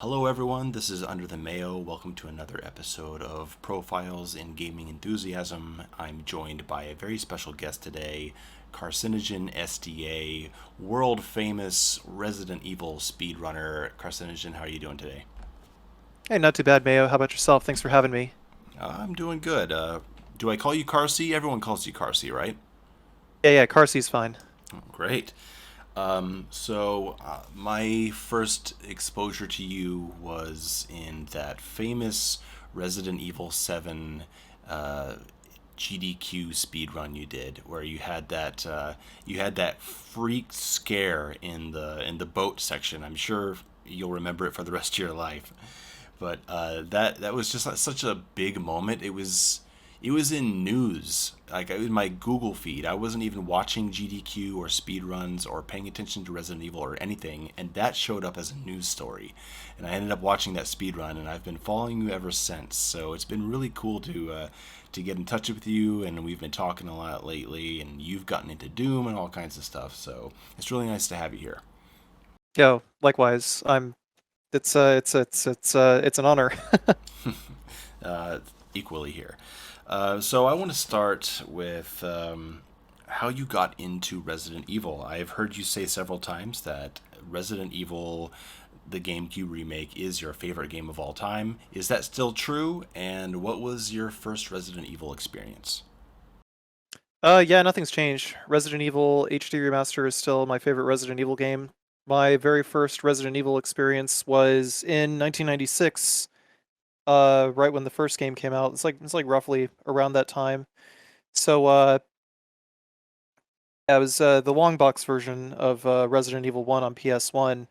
Hello, everyone. This is Under the Mayo. Welcome to another episode of Profiles in Gaming Enthusiasm. I'm joined by a very special guest today, CarcinogenSDA, world famous Resident Evil speedrunner. Carcinogen, how are you doing today? Hey, not too bad, Mayo. How about yourself? Thanks for having me. I'm doing good. Do I call you Carcy? Everyone calls you Carcy, right? Yeah, Carsey's fine. Oh, great. My first exposure to you was in that famous Resident Evil 7 uh, GDQ speedrun you did, where you had that freak scare in the boat section. I'm sure you'll remember it for the rest of your life. But that was just such a big moment. It was in news, like in my Google feed. I wasn't even watching GDQ or speedruns or paying attention to Resident Evil or anything, and that showed up as a news story. And I ended up watching that speedrun, and I've been following you ever since. So it's been really cool to get in touch with you, and we've been talking a lot lately. And you've gotten into Doom and all kinds of stuff. So it's really nice to have you here. Yo, likewise. It's an honor. uh, Equally here. So I want to start with how you got into Resident Evil. I've heard you say several times that Resident Evil, the GameCube remake, is your favorite game of all time. Is that still true? And what was your first Resident Evil experience? Yeah, nothing's changed. Resident Evil HD Remaster is still my favorite Resident Evil game. My very first Resident Evil experience was in 1996, right when the first game came out. It's like roughly around that time. So, that was the long box version of Resident Evil 1 on PS1.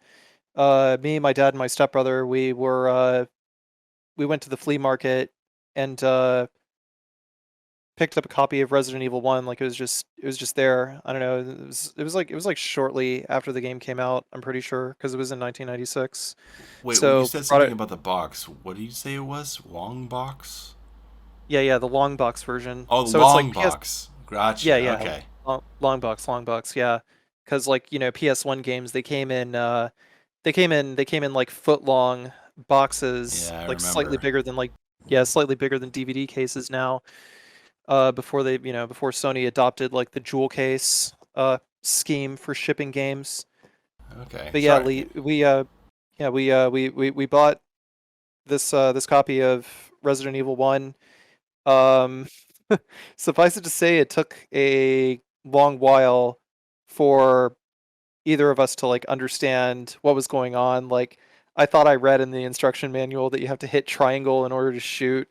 Me, my dad, and my stepbrother, we went to the flea market and picked up a copy of Resident Evil 1. Like it was just there. I don't know. It was like shortly after the game came out, I'm pretty sure, because it was in 1996. Wait, when you So said brought something it. about the box, what did you say it was? Long box? Yeah, the long box version. Oh, the So it's like long PS. box. Yeah, Gotcha. yeah, Okay. long box. Yeah, because like PS1 games, they came in like foot long boxes, Yeah, I like slightly remember. bigger than slightly bigger than DVD cases now. Before Sony adopted like the jewel case scheme for shipping games. Okay. But yeah, Sorry. Lee, we bought this copy of Resident Evil 1. Um, Suffice it to say, it took a long while for either of us to like understand what was going on. Like, I thought I read in the instruction manual that you have to hit triangle in order to shoot.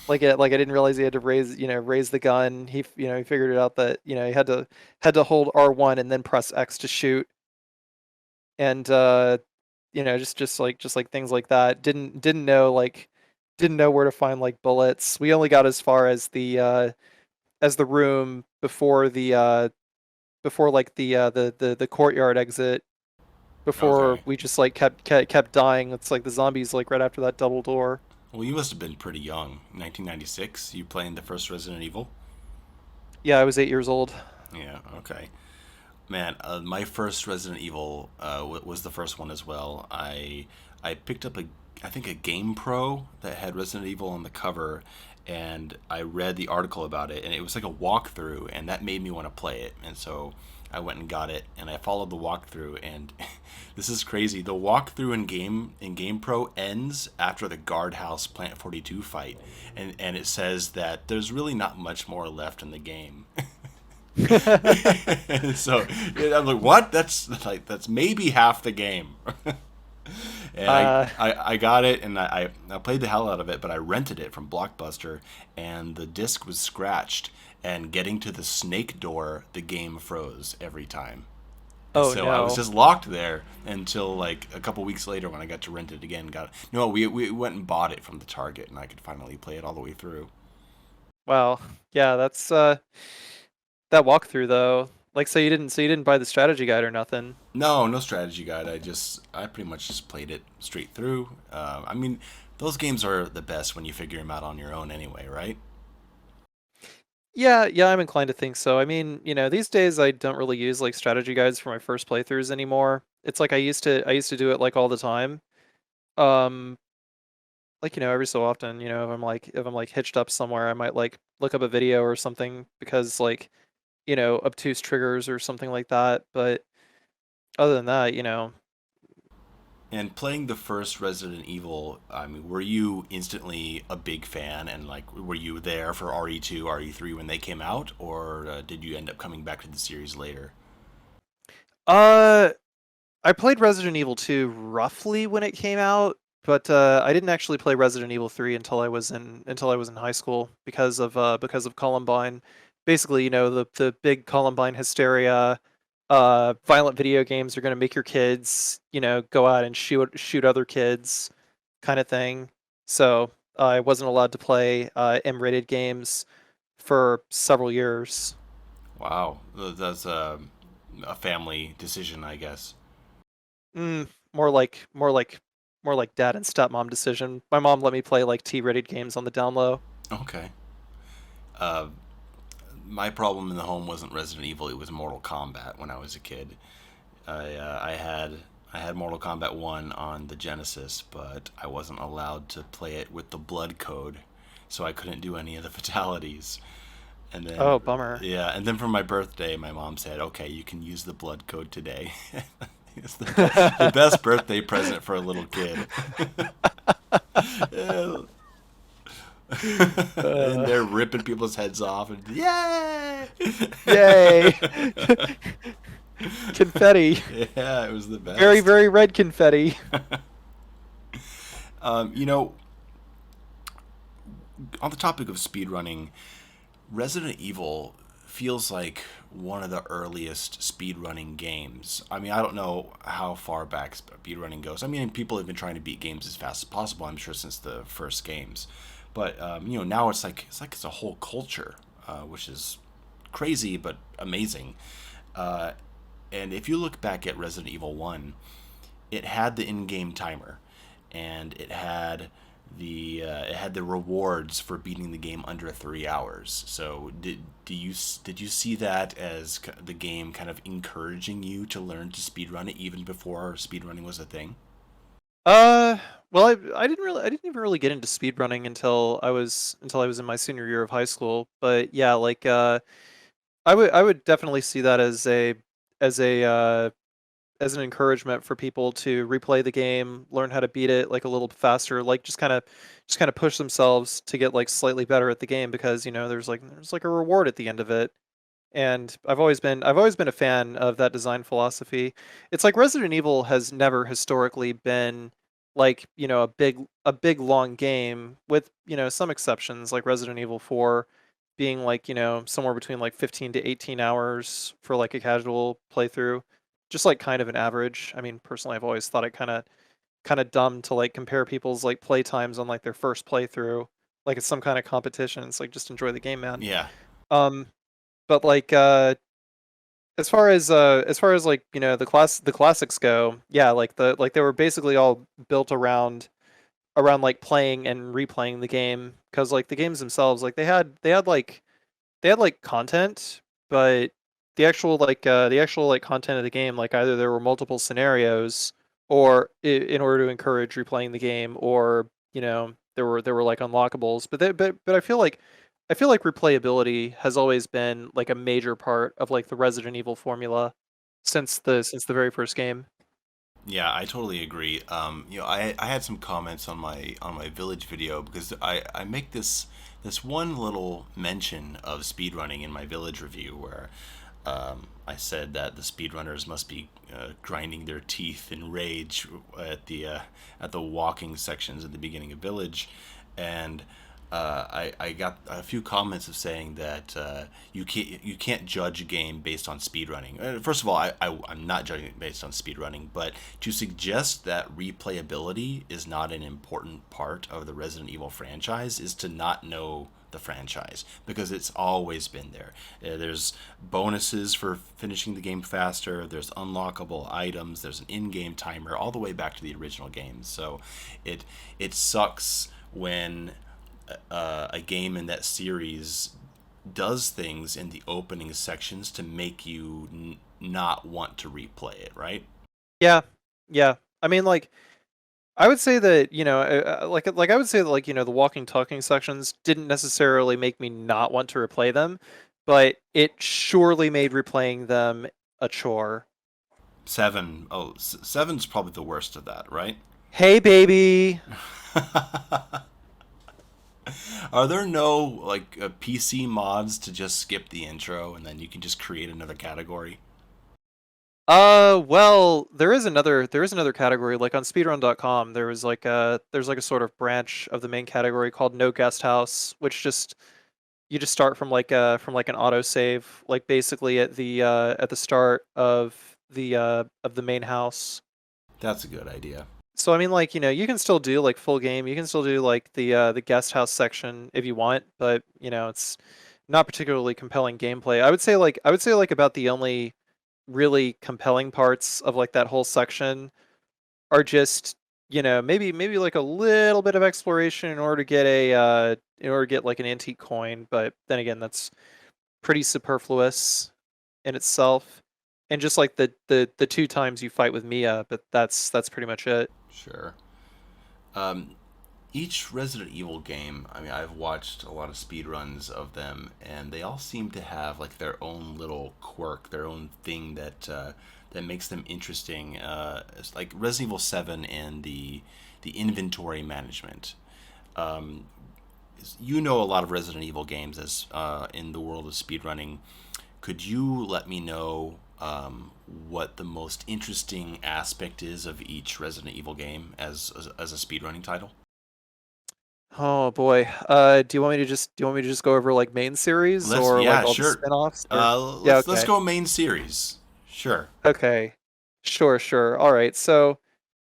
Like I didn't realize he had to raise the gun. He figured it out that he had to hold R1 and then press X to shoot. And just like things like that. Didn't know where to find like bullets. We only got as far as the room before like the courtyard exit, before Okay. we just like kept dying. It's like the zombies like right after that double door. Well, you must have been pretty young. 1996, you playing the first Resident Evil? Yeah, I was 8 years old. Yeah, okay. Man, my first Resident Evil was the first one as well. I picked up I think a Game Pro that had Resident Evil on the cover, and I read the article about it, and it was like a walkthrough, and that made me want to play it. And so I went and got it, and I followed the walkthrough, and this is crazy. The walkthrough in Game Pro ends after the guardhouse Plant 42 fight, and it says that there's really not much more left in the game. So yeah, I'm like, what? That's maybe half the game. And uh, I got it, and I played the hell out of it, but I rented it from Blockbuster, and the disc was scratched. And getting to the snake door, the game froze every time. And oh so I was no. just locked there until like a couple weeks later when I got to rent it again. Got no, we went and bought it from the Target, and I could finally play it all the way through. Wow. Yeah, that's that walkthrough though. Like, so you didn't buy the strategy guide or nothing. No, no strategy guide. I pretty much just played it straight through. I mean, those games are the best when you figure them out on your own anyway, right? Yeah, I'm inclined to think so. I mean, these days I don't really use like strategy guides for my first playthroughs anymore. It's like I used to do it like all the time. Um, like every so often, if I'm like hitched up somewhere, I might like look up a video or something because like obtuse triggers or something like that. But other than that, And playing the first Resident Evil, I mean, were you instantly a big fan, and like, were you there for RE2, RE3 when they came out, or did you end up coming back to the series later? uh, I played Resident Evil 2 roughly when it came out, but I didn't actually play Resident Evil 3 until I was in high school because of Columbine. Basically, the big Columbine hysteria. Violent video games are going to make your kids, go out and shoot other kids, kind of thing. So I wasn't allowed to play M-rated games for several years. Wow, that's a family decision, I guess. More like dad and stepmom decision. My mom let me play like T-rated games on the down low. Okay. Uh, my problem in the home wasn't Resident Evil; it was Mortal Kombat when I was a kid. I had Mortal Kombat 1 on the Genesis, but I wasn't allowed to play it with the blood code, so I couldn't do any of the fatalities. And then Oh, bummer. yeah, and then for my birthday, my mom said, "Okay, you can use the blood code today." It's the best birthday present for a little kid. Yeah. And Uh, they're ripping people's heads off and yay! Yay! Confetti. Yeah, it was the Very, best. very red confetti. You know, on the topic of speedrunning, Resident Evil feels like one of the earliest speedrunning games. I mean, I don't know how far back speedrunning goes. I mean, people have been trying to beat games as fast as possible, I'm sure, since the first games. But now it's a whole culture, which is crazy but amazing. Uh, and if you look back at Resident Evil 1, it had the in-game timer, and it had the rewards for beating the game under 3 hours. So did you see that as the game kind of encouraging you to learn to speedrun it even before speedrunning was a thing? Uh, well, I didn't even really get into speedrunning until I was in my senior year of high school. But yeah, like I would definitely see that as a as an encouragement for people to replay the game, learn how to beat it like a little faster, like just kind of push themselves to get like slightly better at the game because there's like a reward at the end of it. And I've always been a fan of that design philosophy. It's like Resident Evil has never historically been like, a big long game with, some exceptions like Resident Evil 4 being like, somewhere between like 15 to 18 hours for like a casual playthrough. Just like kind of an average. I mean, personally I've always thought it kind of dumb to like compare people's like play times on like their first playthrough like it's some kind of competition. It's like just enjoy the game, man. Yeah, Um but like as far as like the classics go, yeah, like they were basically all built around like playing and replaying the game because like the games themselves like they had like content, but the actual like content of the game, like either there were multiple scenarios or in order to encourage replaying the game, or there were like unlockables. But I feel like replayability has always been like a major part of like the Resident Evil formula since the very first game. yeah, I totally agree. I had some comments on my village video because I make this one little mention of speedrunning in my village review where I said that the speedrunners must be grinding their teeth in rage at the walking sections at the beginning of Village, and I got a few comments of saying that you can't judge a game based on speedrunning. First of all, I'm not judging it based on speedrunning, but to suggest that replayability is not an important part of the Resident Evil franchise is to not know the franchise, because it's always been there. There's bonuses for finishing the game faster, there's unlockable items, there's an in-game timer all the way back to the original games. So it sucks when a game in that series does things in the opening sections to make you not want to replay it, right? Yeah, yeah. I mean, like I would say that, like I would say that, like, the walking talking sections didn't necessarily make me not want to replay them, but it surely made replaying them a chore. Seven. Oh, seven's probably the worst of that, right? Hey baby. Are there no like PC mods to just skip the intro and then you can just create another category? Well, there is another category, like on speedrun.com. There's like a sort of branch of the main category called no guest house, which just you just start from like an autosave, like basically at the start of the main house. That's a good idea. So I mean, like, you can still do like full game. You can still do like the guest house section if you want, but it's not particularly compelling gameplay. I would say like about the only really compelling parts of like that whole section are just, maybe like a little bit of exploration in order to get like an antique coin, but then again, that's pretty superfluous in itself. And just like the two times you fight with Mia, but that's pretty much it. Sure. Um, each Resident Evil game, I mean, I've watched a lot of speedruns of them, and they all seem to have like their own little quirk, their own thing that makes them interesting. It's like Resident Evil 7 and the inventory management. Um, you know a lot of Resident Evil games as in the world of speedrunning. Could you let me know what the most interesting aspect is of each Resident Evil game as a speedrunning title? Oh boy. Do you want me to just go over like main series Let's or like yeah, all the sure. spin-offs or yeah, Let's okay. go main series. Sure. Okay. Sure, sure. All right. So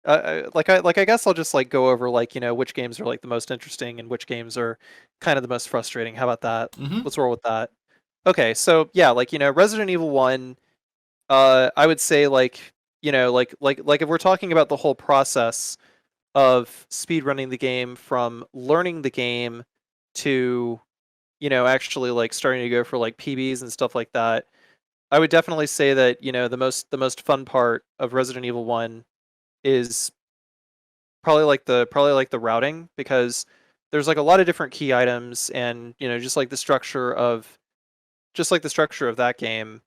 like I guess I'll just like go over like, which games are like the most interesting and which games are kind of the most frustrating. How about that? Mm-hmm. Let's roll with that. Okay. So, yeah, like, Resident Evil 1, I would say like, like if we're talking about the whole process of speedrunning the game from learning the game to, actually like starting to go for like PBs and stuff like that. I would definitely say that, the most fun part of Resident Evil 1 is probably like the routing, because there's like a lot of different key items, and, just like the structure of that game.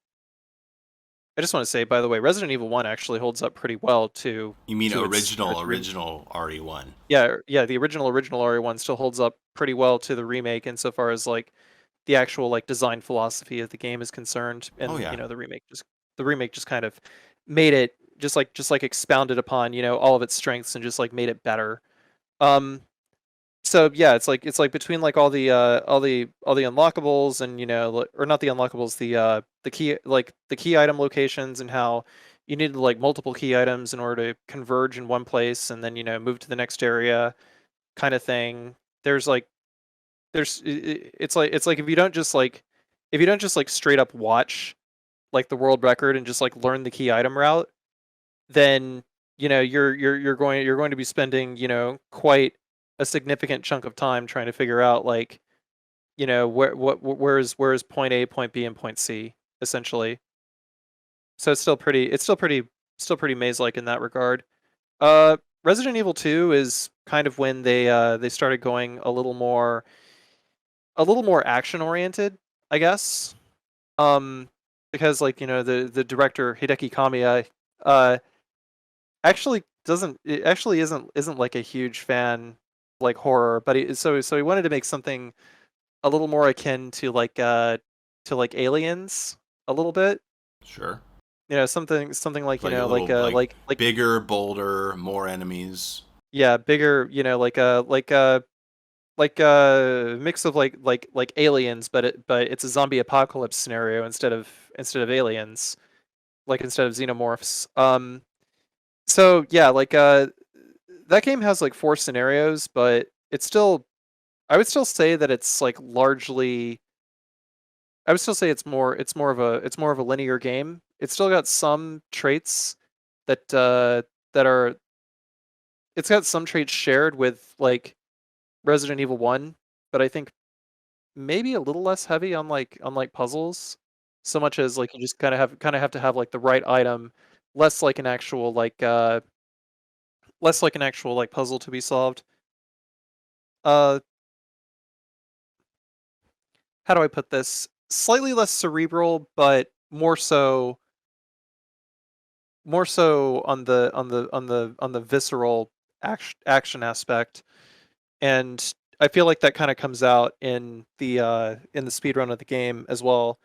I just want to say, by the way, Resident Evil 1 actually holds up pretty well You mean to its original RE1? yeah, the original RE1 still holds up pretty well to the remake insofar as like the actual like design philosophy of the game is concerned, Oh and yeah, the remake just kind of made it just like expounded upon, all of its strengths and just like made it better. Um, so yeah, it's like between like all the unlockables, and, or not the unlockables, the key item locations, and how you needed like multiple key items in order to converge in one place and then, move to the next area, kind of thing. There's like it's like if you don't just like straight up watch like the world record and just like learn the key item route, then, you're going to be spending, quite a significant chunk of time trying to figure out like, where's point A, point B, and point C, essentially. So it's still pretty maze-like in that regard. Resident Evil 2 is kind of when they started going a little more action oriented, I guess. Um, because, like, the director Hideki Kamiya uh actually doesn't it actually isn't like a huge fan of, like, horror, but so he wanted to make something a little more akin to like Aliens a little bit. sure. Something like, Like a little like bigger, bolder, more enemies. yeah, bigger, like a mix of like Aliens, but it's a zombie apocalypse scenario instead of aliens, like instead of xenomorphs. So yeah, like that game has like four scenarios, but I would still say that it's like largely I would still say it's more of a linear game. It's still got some traits that that are it's got some traits shared with like Resident Evil 1, but I think maybe a little less heavy on like puzzles, so much as like you just kind of have to have like the right item, less like an actual less like an actual like puzzle to be solved. Uh, how do I put this? Slightly less cerebral, but more so on the visceral action aspect. And I feel like that kind of comes out in the speed run of the game as well,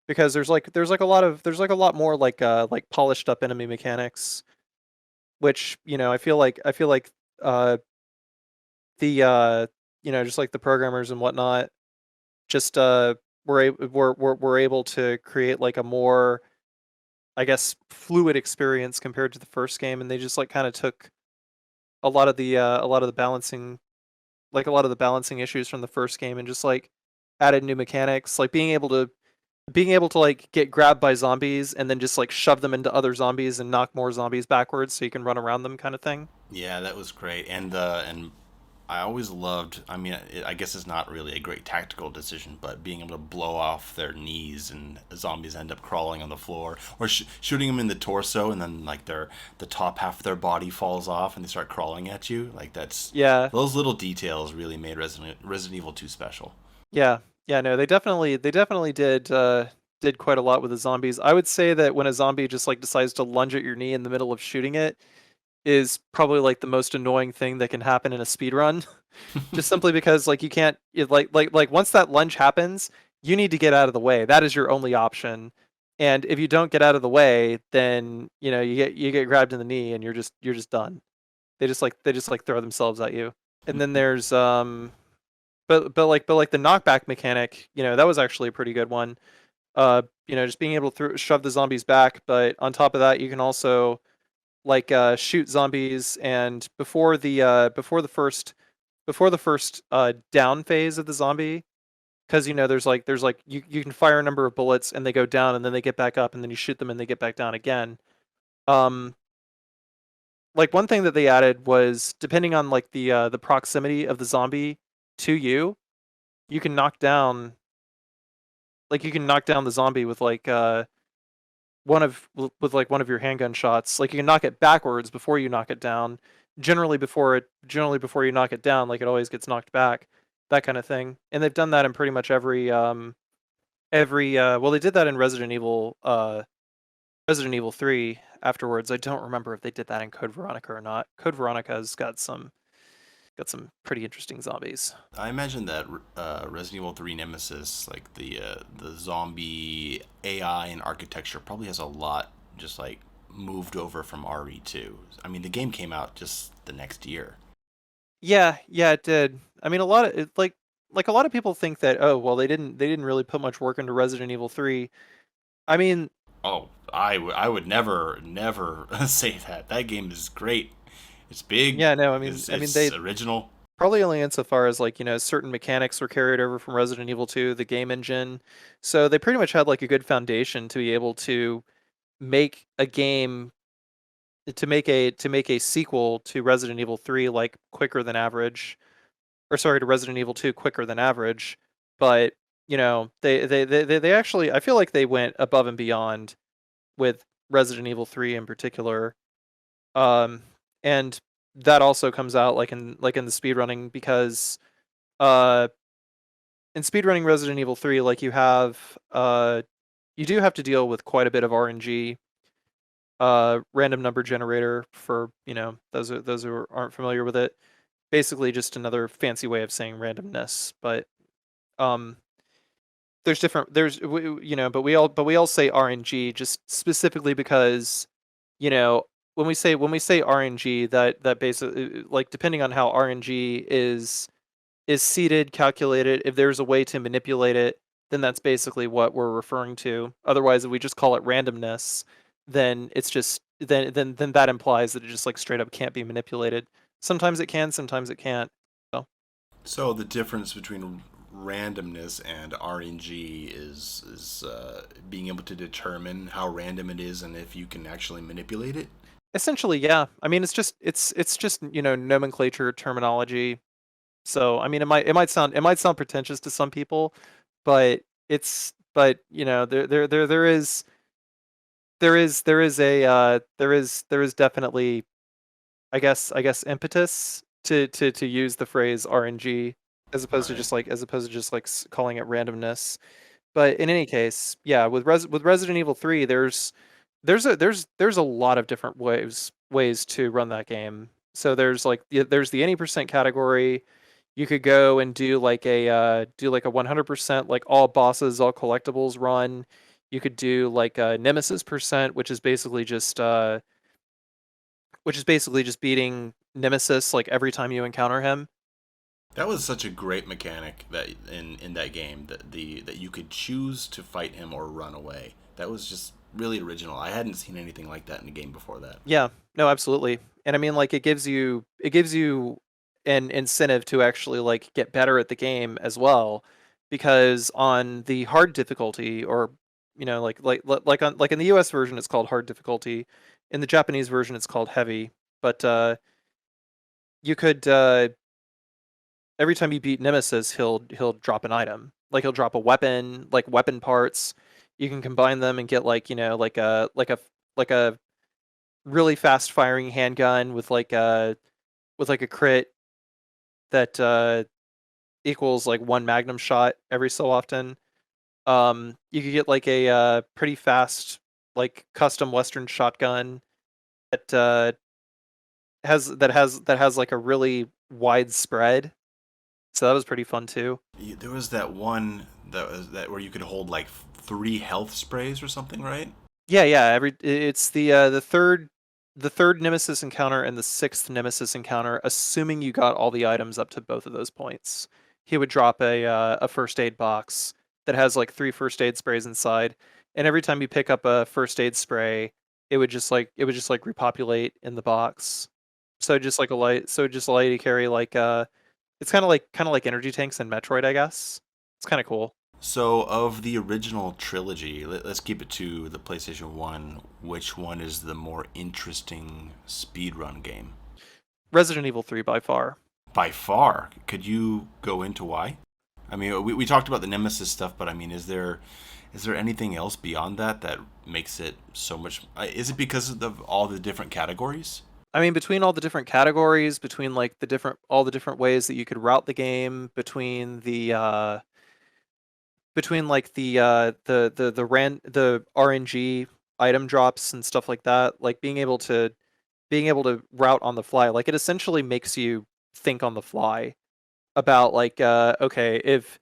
because there's like a lot more like polished up enemy mechanics, which I feel like uh the just like the programmers and whatnot just were able to create like a more, I guess, fluid experience compared to the first game, and they just like kind of took a lot of the balancing, like a lot of the balancing issues from the first game, and just like added new mechanics, like being able to like get grabbed by zombies and then just like shove them into other zombies and knock more zombies backwards so you can run around them, kind of thing. Yeah, that was great. And I always loved. I mean, I guess it's not really a great tactical decision, but being able to blow off their knees and zombies end up crawling on the floor, or shooting them in the torso, and then like the top half of their body falls off and they start crawling at you. Like that's Yeah, those little details really made Resident Evil 2 special. yeah, yeah. No, they definitely did quite a lot with the zombies. I would say that when a zombie just like decides to lunge at your knee in the middle of shooting it is probably like the most annoying thing that can happen in a speed run. Just simply because like you can't like once that lunge happens, you need to get out of the way. That is your only option. And if you don't get out of the way, then you get grabbed in the knee and you're just done. They just like throw themselves at you. And then there's but like the knockback mechanic, that was actually a pretty good one. Just being able to shove the zombies back, but on top of that, you can also like shoot zombies, and before the first down phase of the zombie, because there's like you can fire a number of bullets and they go down and then they get back up, and then you shoot them and they get back down again. um like one thing that they added was, depending on like the proximity of the zombie to you, you can knock down the zombie with like one of your handgun shots. Like you can knock it backwards before you knock it down. Generally before you knock it down, like it always gets knocked back, that kind of thing. And they've done that in pretty much every well, they did that in Resident Evil 3 afterwards. I don't remember if they did that in Code Veronica or not. Code Veronica's got some pretty interesting zombies. I imagine that Resident Evil 3 Nemesis, like the zombie AI and architecture, probably has a lot just like moved over from RE2. I mean, the game came out just the next year. Yeah, yeah, it did. I mean, a lot of it, like a lot of people think that, oh, well, they didn't really put much work into Resident Evil 3. I mean, Oh, I would never say that. That game is great. It's big. yeah, no, I mean It's they original. probably only insofar as like, certain mechanics were carried over from Resident Evil 2, the game engine. So they pretty much had like a good foundation to be able to make a game to make a sequel to Resident Evil 3 like quicker than average, or sorry, to Resident Evil 2 quicker than average. But they actually, I feel like they went above and beyond with Resident Evil 3 in particular. And that also comes out like in the speedrunning, because uh in speedrunning Resident Evil 3, like you do have to deal with quite a bit of RNG, random number generator, for those who aren't familiar with it. Basically just another fancy way of saying randomness. But um there's different there's but we all say RNG just specifically because, you know when we say RNG, that basically, like, depending on how RNG is seeded, calculated, if there's a way to manipulate it, then that's basically what we're referring to. Otherwise, if we just call it randomness, then it's just then that implies that it just like straight up can't be manipulated. Sometimes it can, sometimes it can't. So So the difference between randomness and RNG is being able to determine how random it is and if you can actually manipulate it. essentially, yeah. I mean, it's just nomenclature, terminology. So I mean, it might sound pretentious to some people, but there is definitely I guess impetus to use the phrase RNG as All opposed to right. just like calling it randomness. But in any case, yeah, with Resident Evil 3, there's a lot of different ways to run that game. So there's the any percent category. You could go and do like a 100% like all bosses, all collectibles run. You could do like a Nemesis percent, which is basically just beating Nemesis like every time you encounter him. That was such a great mechanic that in that game that you could choose to fight him or run away. That was just really original. I hadn't seen anything like that in a game before that. Yeah, no, absolutely. And I mean, like, it gives you an incentive to actually like get better at the game as well, because on the hard difficulty, or like in the US version, it's called hard difficulty. In the Japanese version, it's called heavy. But you could every time you beat Nemesis, he'll drop an item. Like he'll drop a weapon, like weapon parts. You can combine them and get like a really fast firing handgun with like a crit that equals like one magnum shot every so often. You could get like a pretty fast like custom Western shotgun that has like a really wide spread. So that was pretty fun too. There was that one that where you could hold like three health sprays or something, right? Yeah, yeah. It's the third Nemesis encounter and the sixth Nemesis encounter, assuming you got all the items up to both of those points. He would drop a first aid box that has like three first aid sprays inside, and every time you pick up a first aid spray, it would just like repopulate in the box. So just allow you to carry like it's kind of like energy tanks in Metroid, I guess. It's kind of cool. So, of the original trilogy, us keep it to the PlayStation 1. Which one is the more interesting speedrun game? Resident Evil 3 by far. By far. Could you go into why? I mean, we talked about the Nemesis stuff, but I mean, is there anything else beyond that that makes it so much? Is it because of all the different categories? I mean, between all the different categories, between like all the different ways that you could route the game, between like the RNG item drops and stuff like that, like being able to route on the fly, like it essentially makes you think on the fly about like okay, if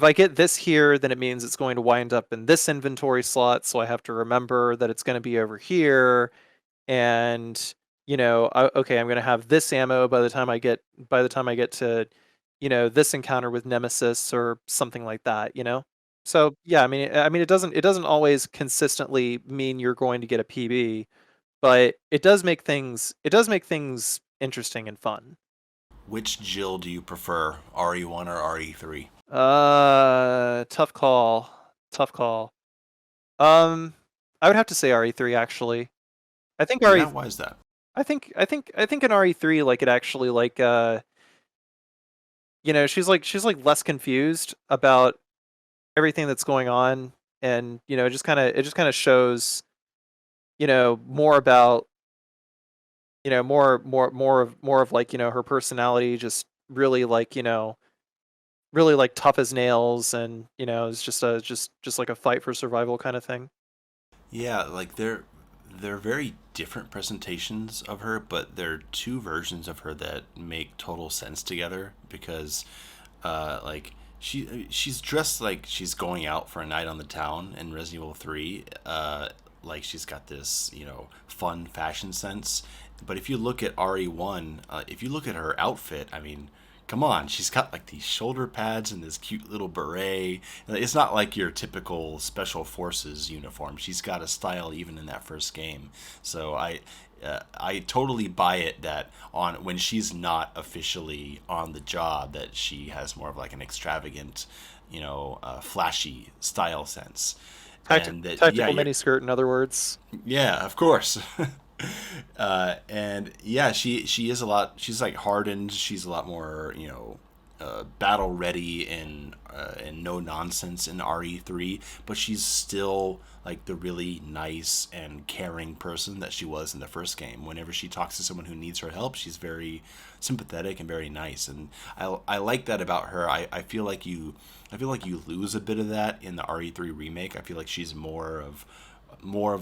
I get this here, then it means it's going to wind up in this inventory slot, so I have to remember that it's going to be over here, and okay, I'm gonna have this ammo by the time I get to this encounter with Nemesis or something like that. So yeah, I mean it doesn't always consistently mean you're going to get a PB, but it does make things interesting and fun. Which Jill do you prefer, RE1 or RE3? Tough call. Tough call. Um, I would have to say RE3 actually. I think RE Yeah, why is that? I think in RE3 like it actually like she's like less confused about everything that's going on, and it just kind of shows more about more of like her personality, just really like tough as nails, and it's just like a fight for survival kind of thing. Yeah, like they're very different presentations of her, but they're two versions of her that make total sense together because like she's dressed like she's going out for a night on the town in Resident Evil 3. Like she's got this, fun fashion sense. But if you look at RE1, if you look at her outfit, I mean, come on, she's got like these shoulder pads and this cute little beret. It's not like your typical special forces uniform. She's got a style even in that first game. So I totally buy it that on when she's not officially on the job, that she has more of like an extravagant, flashy style sense. And that, yeah, Tactical you're, miniskirt, in other words. yeah, of course. And yeah, she is a lot. She's like hardened. She's a lot more, battle ready and no nonsense in RE3, but she's still like the really nice and caring person that she was in the first game. Whenever she talks to someone who needs her help, she's very sympathetic and very nice, and I like that about her. I feel like you lose a bit of that in the RE3 remake. I feel like she's more of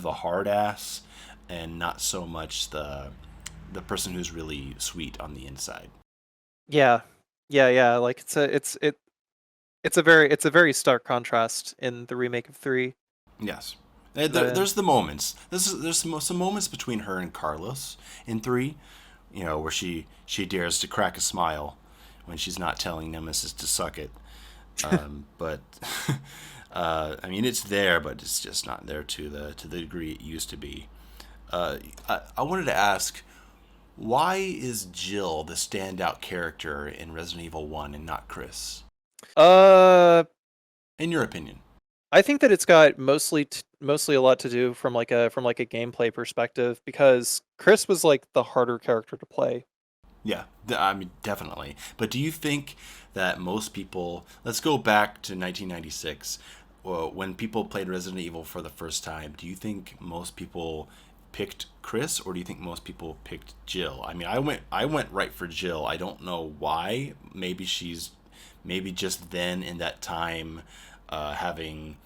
the hard ass and not so much the person who's really sweet on the inside. Yeah, yeah. Like it's a very stark contrast in the remake of 3. Yes. The There's the moments. There's some moments between her and Carlos in 3, where she dares to crack a smile when she's not telling Nemesis to suck it. But I mean, it's there, but it's just not there to the degree it used to be. I wanted to ask, why is Jill the standout character in Resident Evil 1 and not Chris? uh In your opinion? I think that it's got mostly a lot to do from like a gameplay perspective, because Chris was like the harder character to play. Yeah, I mean, definitely. But do you think that most people, let's go back to 1996, when people played Resident Evil for the first time, do you think most people picked Chris, or do you think most people picked Jill? I mean, I went right for Jill. I don't know why. Maybe just then in that time, having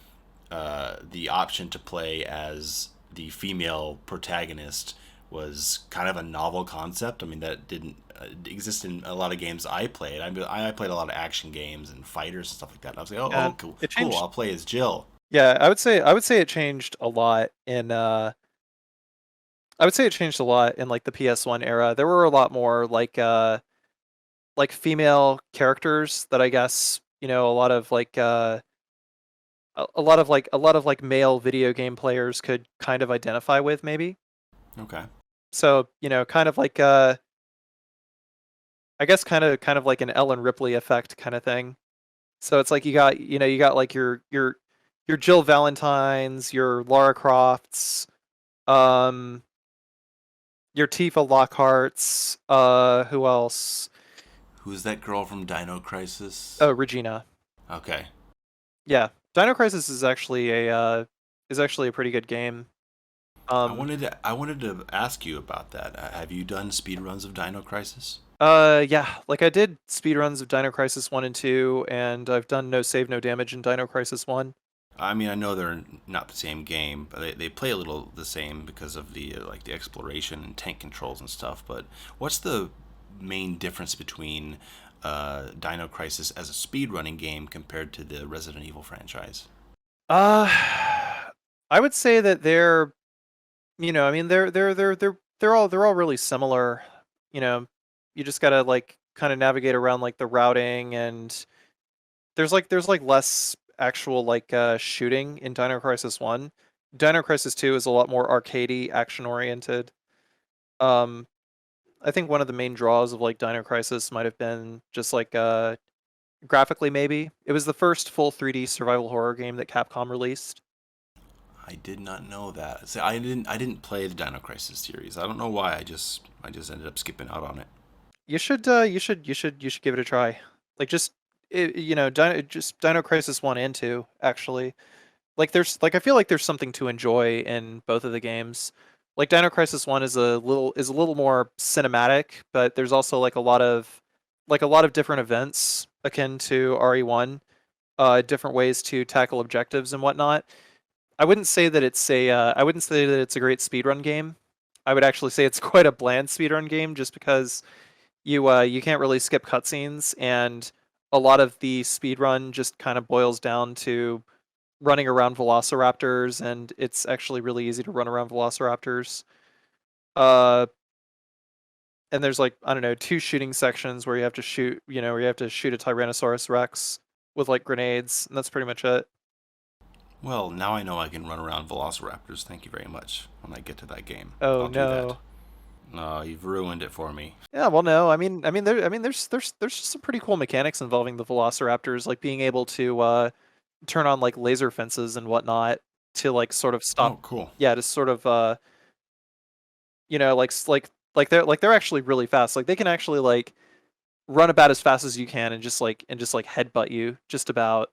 the option to play as the female protagonist was kind of a novel concept. I mean, that didn't exist in a lot of games I played. I played a lot of action games and fighters and stuff like that. And I was like, oh, And cool, it cool. changed. I'll play as Jill. Yeah, I would say it changed a lot in I would say it changed a lot in like the PS1 era. There were a lot more like female characters that I guess, a lot of like a lot of like male video game players could kind of identify with, maybe. Okay. So, kind of like I guess kind of like an Ellen Ripley effect kind of thing. So it's like you got like your Jill Valentines, your Lara Crofts, um your Tifa Lockharts, who else? Who's that girl from Dino Crisis? Oh, Regina. Okay. Yeah. Dino Crisis is actually a pretty good game. Um I wanted to ask you about that. Have you done speedruns of Dino Crisis? yeah, like I did speedruns of Dino Crisis 1 and 2, and I've done No Save No Damage in Dino Crisis 1. I mean, I know they're not the same game, but they play a little the same because of the like the exploration and tank controls and stuff. But what's the main difference between Dino Crisis as a speedrunning game compared to the Resident Evil franchise? Uh I would say that I mean they're all really similar. You know, you just gotta like kind of navigate around like the routing, and there's like less actual like shooting in Dino Crisis 1. Dino Crisis 2 is a lot more arcadey, action oriented. Um I think one of the main draws of like Dino Crisis might have been just like graphically, maybe. It was the first full 3D survival horror game that Capcom released. I did not know that. See, I didn't play the Dino Crisis series. I don't know why. I just ended up skipping out on it. You should give it a try. Like just just Dino Crisis 1 and 2 actually. Like there's like I feel like there's something to enjoy in both of the games. Like Dino Crisis 1 is a little more cinematic, but there's also like a lot of different events akin to RE1, different ways to tackle objectives and whatnot. I wouldn't say that it's a great speedrun game. I would actually say it's quite a bland speedrun game, just because you can't really skip cutscenes, and a lot of the speedrun just kind of boils down to running around velociraptors, and it's actually really easy to run around velociraptors. Uh, and there's like, I don't know, two shooting sections where you have to shoot a Tyrannosaurus Rex with like grenades, and that's pretty much it. Well, now I know I can run around Velociraptors. Thank you very much. When I get to that game, Oh I'll do that. no. No, you've ruined it for me. Yeah, well, no. There's just some pretty cool mechanics involving the Velociraptors, like being able to turn on like laser fences and whatnot to like sort of stop. Oh, cool. Yeah, to sort of like they're actually really fast. Like they can actually run about as fast as you can and just like headbutt you just about.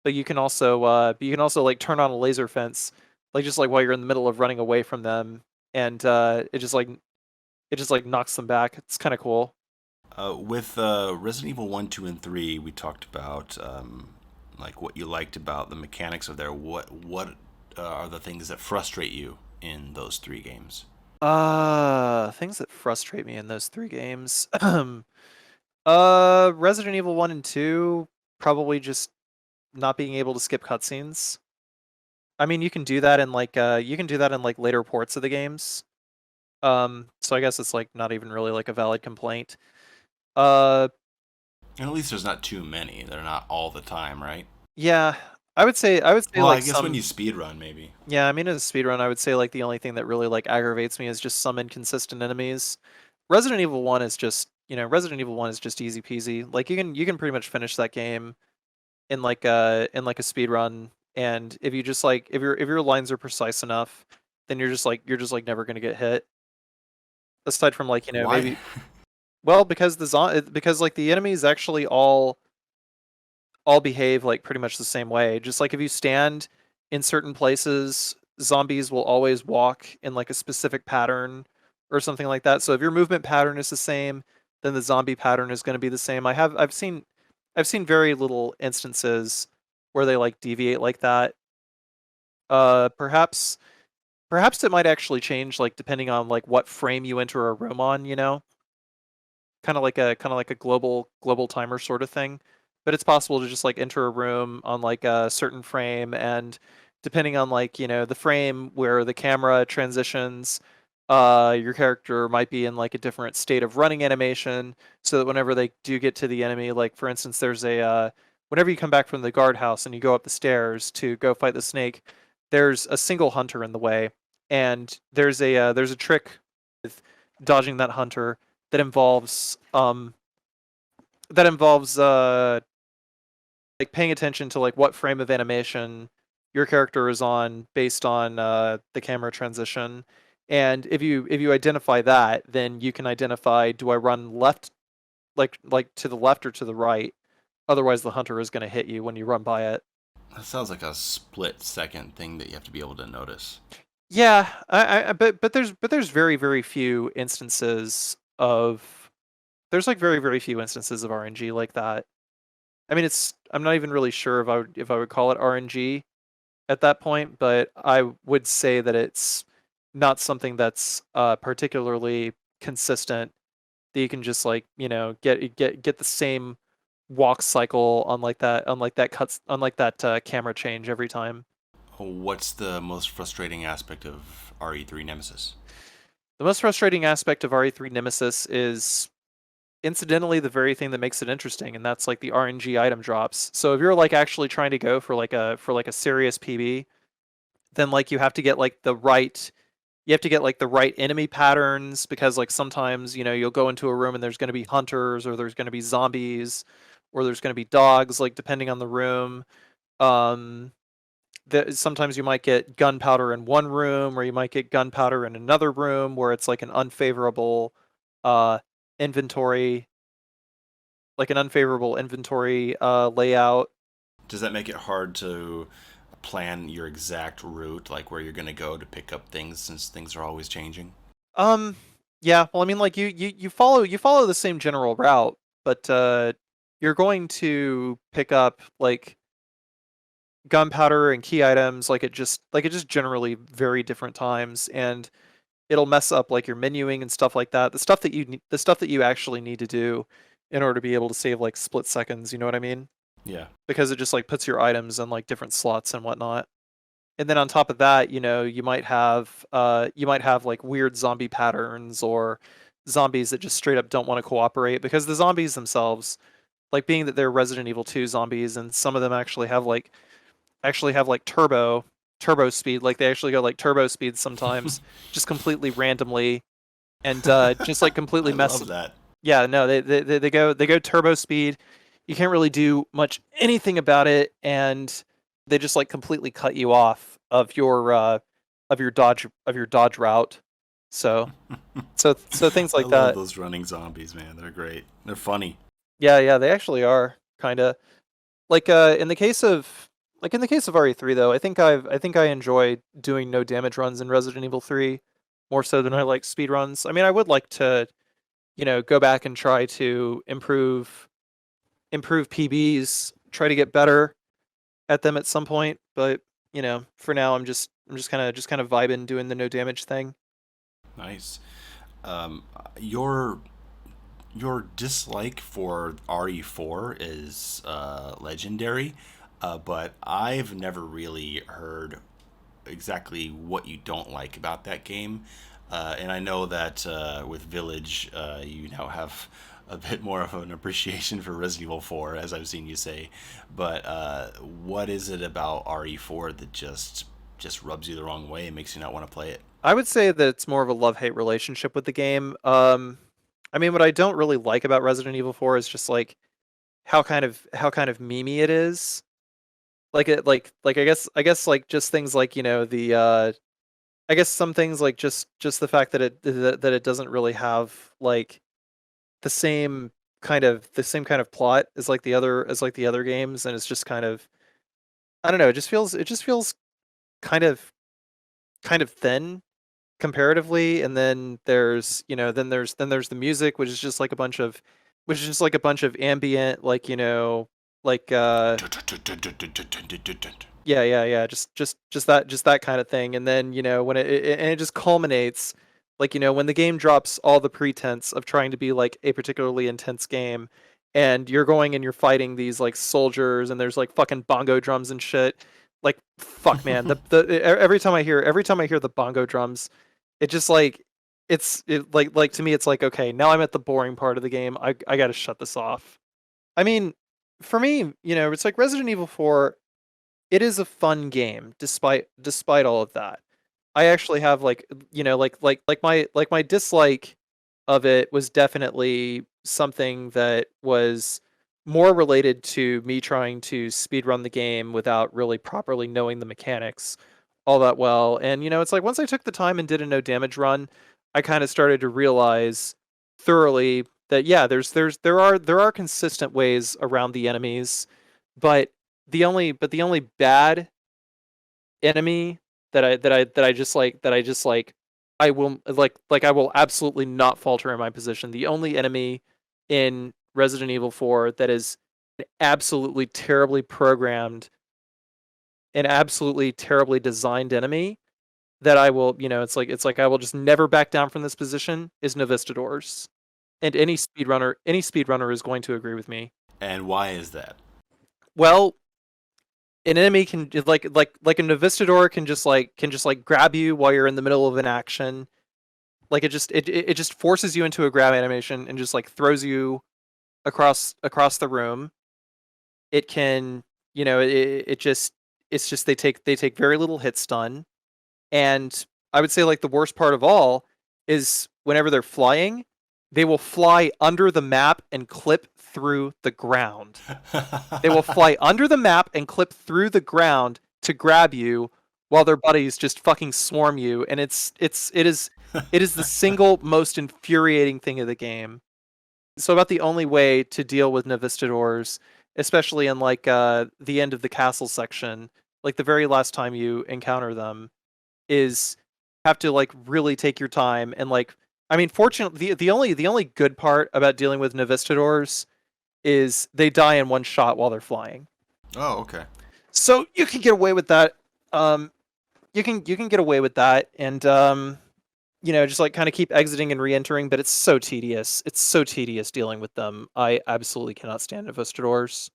But you can also like turn on a laser fence, like just like while you're in the middle of running away from them, and it just like knocks them back. It's kind of cool. With Resident Evil 1, 2, and 3, we talked about like what you liked about the mechanics of there. What are the things that frustrate you in those three games? Things that frustrate me in those three games. Resident Evil 1 and 2, probably just not being able to skip cutscenes. I mean, you can do that in like later ports of the games. So I guess it's like not even really like a valid complaint. Uh, And at least there's not too many. They're not all the time, right? yeah, I would say Well, I like guess when you some. speedrun, maybe. Yeah, I mean, as a speedrun, I would say like the only thing that really like aggravates me is just some inconsistent enemies. Resident Evil 1 is just, Resident Evil 1 is just easy peasy. Like you can pretty much finish that game in like a speed run, and if you just like if your lines are precise enough, then you're just like never gonna get hit. Aside from like, Why? maybe, well, because because like the enemies actually all behave like pretty much the same way. Just like if you stand in certain places, zombies will always walk in like a specific pattern or something like that. So if your movement pattern is the same, then the zombie pattern is going to be the same. I've seen very little instances where they like deviate like that. Perhaps it might actually change like depending on like what frame you enter a room on, kind of like a global timer sort of thing. But it's possible to just like enter a room on like a certain frame, and depending on like, the frame where the camera transitions, your character might be in like a different state of running animation, so that whenever they do get to the enemy, like for instance, there's a whenever you come back from the guardhouse and you go up the stairs to go fight the snake, there's a single hunter in the way, and there's a trick with dodging that hunter that involves that involves like paying attention to like what frame of animation your character is on based on the camera transition. And if you identify that, then you can identify, do I run left, like to the left or to the right? Otherwise the hunter is going to hit you when you run by it. That sounds like a split second thing that you have to be able to notice. Yeah, but there's very few instances of there's like very few instances of RNG like that. I mean, I'm not even really sure if I would call it RNG at that point, but I would say that it's not something that's particularly consistent, that you can just like, get the same walk cycle on like that camera change every time. What's the most frustrating aspect of RE3 Nemesis? The most frustrating aspect of RE3 Nemesis is incidentally the very thing that makes it interesting, and that's like the RNG item drops. So if you're like actually trying to go for like a serious PB, then like you have to get like the right enemy patterns, because like sometimes, you'll go into a room and there's going to be hunters, or there's going to be zombies, or there's going to be dogs, like depending on the room. Um sometimes you might get gunpowder in one room, or you might get gunpowder in another room where it's like an unfavorable uh inventory layout. Does that make it hard to plan your exact route, like where you're going to go to pick up things, since things are always changing? Um, yeah, well, I mean, like you follow the same general route, but you're going to pick up like gunpowder and key items like it just generally very different times, and it'll mess up like your menuing and stuff like that. The stuff that you actually need to do in order to be able to save like split seconds. You know what I mean? Yeah. Because it just like puts your items in like different slots and whatnot. And then on top of that, you might have like weird zombie patterns, or zombies that just straight up don't want to cooperate, because the zombies themselves, like being that they're Resident Evil 2 zombies, and some of them actually have like turbo speed, like they actually go like turbo speed sometimes, just completely randomly, and just like completely I mess. love that. Yeah, no, they go turbo speed. You can't really do much anything about it, and they just like completely cut you off of your dodge route. So so things I like love that. those running zombies, man. They're great. They're funny. Yeah, yeah, they actually are kind of like in the case of RE3 though. I think I enjoy doing no damage runs in Resident Evil 3 more so than I like speed runs. I mean, I would like to, go back and try to improve PBs, try to get better at them at some point, but for now I'm just kind of vibing doing the no damage thing. Nice. Um, your your dislike for RE4 is legendary, but I've never really heard exactly what you don't like about that game. And I know that with Village, you now have a bit more of an appreciation for Resident Evil 4, as I've seen you say. But what is it about RE4 that just rubs you the wrong way and makes you not want to play it? I would say that it's more of a love-hate relationship with the game. I mean, what I don't really like about Resident Evil 4 is just like how kind of memey it is. Like it like I guess like just things like, the I guess some things like just the fact that that it doesn't really have like the same the same kind of plot as like the other games, and it's just kind of, I don't know, it just feels kind of thin comparatively. And then there's, then there's the music, which is just like a bunch of ambient, like, like yeah, yeah, yeah, just that kind of thing. And then, when and it just culminates, like, when the game drops all the pretense of trying to be like a particularly intense game, and you're going and you're fighting these like soldiers, and there's like fucking bongo drums and shit. Like, fuck, man, every time I hear the bongo drums, it just like like to me it's like, okay, now I'm at the boring part of the game. I got to shut this off. I mean, for me, it's like Resident Evil 4, it is a fun game despite all of that. I actually have like, like my dislike of it was definitely something that was more related to me trying to speedrun the game without really properly knowing the mechanics all that well. And it's like once I took the time and did a no damage run, I kind of started to realize thoroughly that, yeah, there are consistent ways around the enemies, but the only bad enemy that I just like I will I will absolutely not falter in my position. The only enemy in Resident Evil 4 that is absolutely terribly programmed, an absolutely terribly designed enemy that I will, it's like I will just never back down from this position is Novistadors. And any speedrunner is going to agree with me. And why is that? Well, an enemy can like a Novistador can just like grab you while you're in the middle of an action. Like it just forces you into a grab animation and just like throws you across the room. It can, it just it's just they take very little hit stun. And I would say like the worst part of all is whenever they're flying, they will fly under the map and clip through the ground. They will fly under the map and clip through the ground to grab you while their buddies just fucking swarm you. And it is the single most infuriating thing of the game. So about the only way to deal with Novistadors, especially in like the end of the castle section, like the very last time you encounter them, is have to like really take your time. And like, I mean, fortunately the only good part about dealing with Novistadors is they die in one shot while they're flying. Oh, okay. So you can get away with that. Um, you can get away with that, and just like kind of keep exiting and re-entering. But it's so tedious. It's so tedious dealing with them. I absolutely cannot stand Novistadors.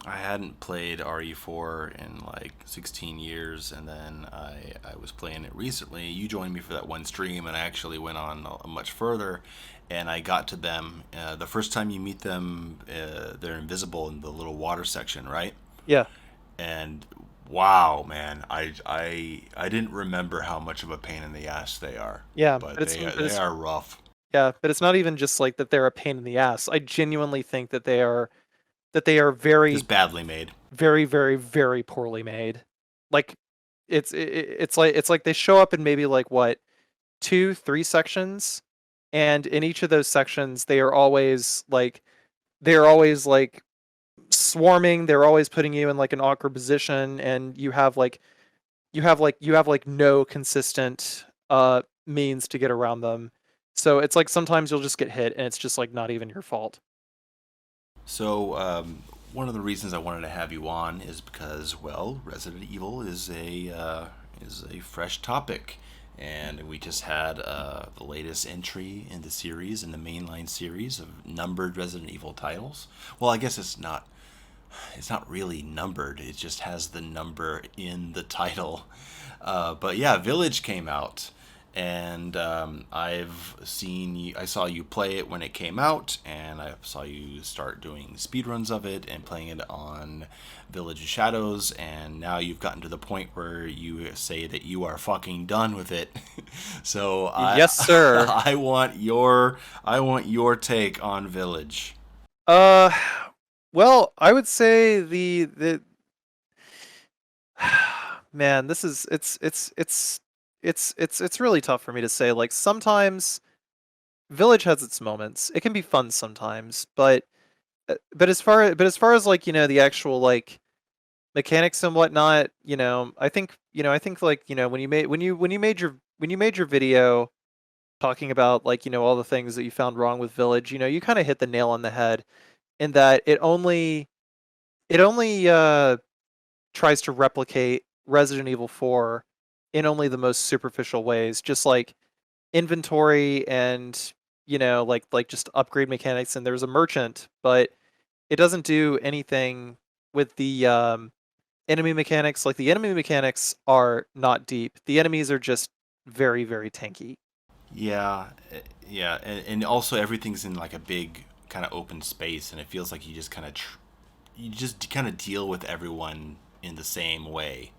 I hadn't played RE4 in like 16 years, and then I was playing it recently. You joined me for that one stream, and I actually went on much further, and I got to them. The first time you meet them, they're invisible in the little water section, right? Yeah, And wow, man, I didn't remember how much of a pain in the ass they are, yeah, but but they are rough. yeah, but it's not even just like that they're a pain in the ass. I genuinely think that they are very, Just badly made. very, very, very poorly made. Like it's like they show up in maybe like what 2, 3 sections, and in each of those sections, they are always like swarming. They're always putting you in like an awkward position, and you have like no consistent means to get around them. So it's like sometimes you'll just get hit, and it's just like not even your fault. So, one of the reasons I wanted to have you on is because, well, Resident Evil is a fresh topic, and we just had the latest entry in the series, in the mainline series of numbered Resident Evil titles. Well, I guess it's not really numbered. It just has the number in the title. But yeah, Village came out, and I saw you play it when it came out, and I saw you start doing speedruns of it and playing it on Village of Shadows, and now you've gotten to the point where you say that you are fucking done with it. So Yes, sir. I want your take on Village. Uh, well, I would say the man, this is it's really tough for me to say. Like sometimes Village has its moments. It can be fun sometimes, but as far as like the actual like mechanics and whatnot, I think like when you made your video talking about like all the things that you found wrong with Village, you kind of hit the nail on the head in that it only tries to replicate Resident Evil 4 in only the most superficial ways, just like inventory and like just upgrade mechanics. And there's a merchant, but it doesn't do anything with the enemy mechanics. Like the enemy mechanics are not deep. The enemies are just very, very tanky. Yeah, yeah, and also everything's in like a big kind of open space, and it feels like you just kind of deal with everyone in the same way.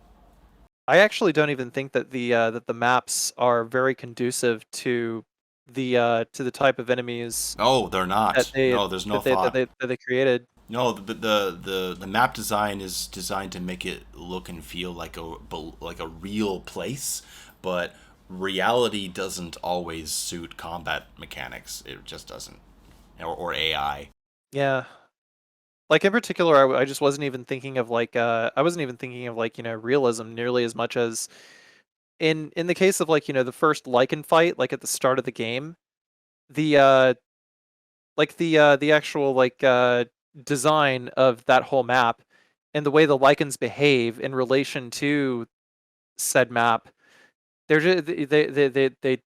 I actually don't even think that the maps are very conducive to the type of enemies Oh, they're that not. they No, there's no that they that thought. they that they created. No, the map design is designed to make it look and feel like a real place, but reality doesn't always suit combat mechanics. It just doesn't, or AI. Yeah. Like in particular, I just wasn't even thinking of like I wasn't even thinking of like realism nearly as much as in the case of like the first Lycan fight, like at the start of the game, the the actual like design of that whole map and the way the Lycans behave in relation to said map, they're just they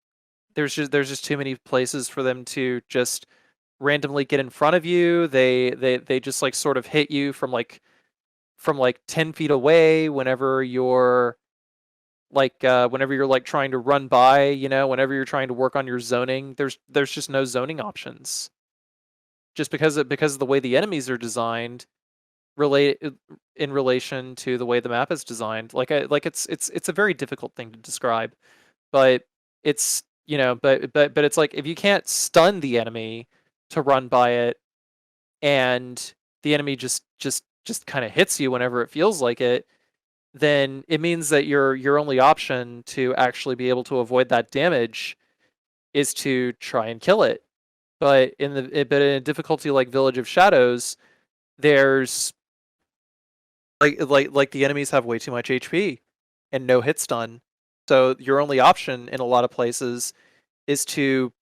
there's just too many places for them to just randomly get in front of you. They just like sort of hit you from like 10 feet away whenever you're like trying to run by, whenever you're trying to work on your zoning. There's just no zoning options just because of the way the enemies are designed relate in relation to the way the map is designed. It's a very difficult thing to describe, but but it's like if you can't stun the enemy to run by it, and the enemy just kind of hits you whenever it feels like it, then it means that your only option to actually be able to avoid that damage is to try and kill it. But in a difficulty like Village of Shadows, there's like the enemies have way too much HP and no hit stun. So your only option in a lot of places is to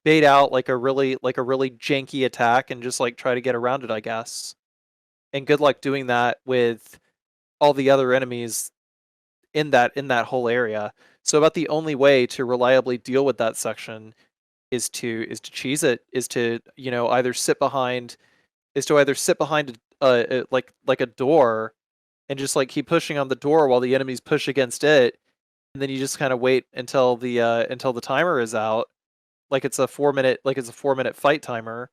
bait out like a really janky attack and just like try to get around it, I guess. And good luck doing that with all the other enemies in that whole area. So about the only way to reliably deal with that section is to cheese it, is to either sit behind like a door and just like keep pushing on the door while the enemies push against it, and then you just kind of wait until the timer is out, like it's a 4 minute fight timer,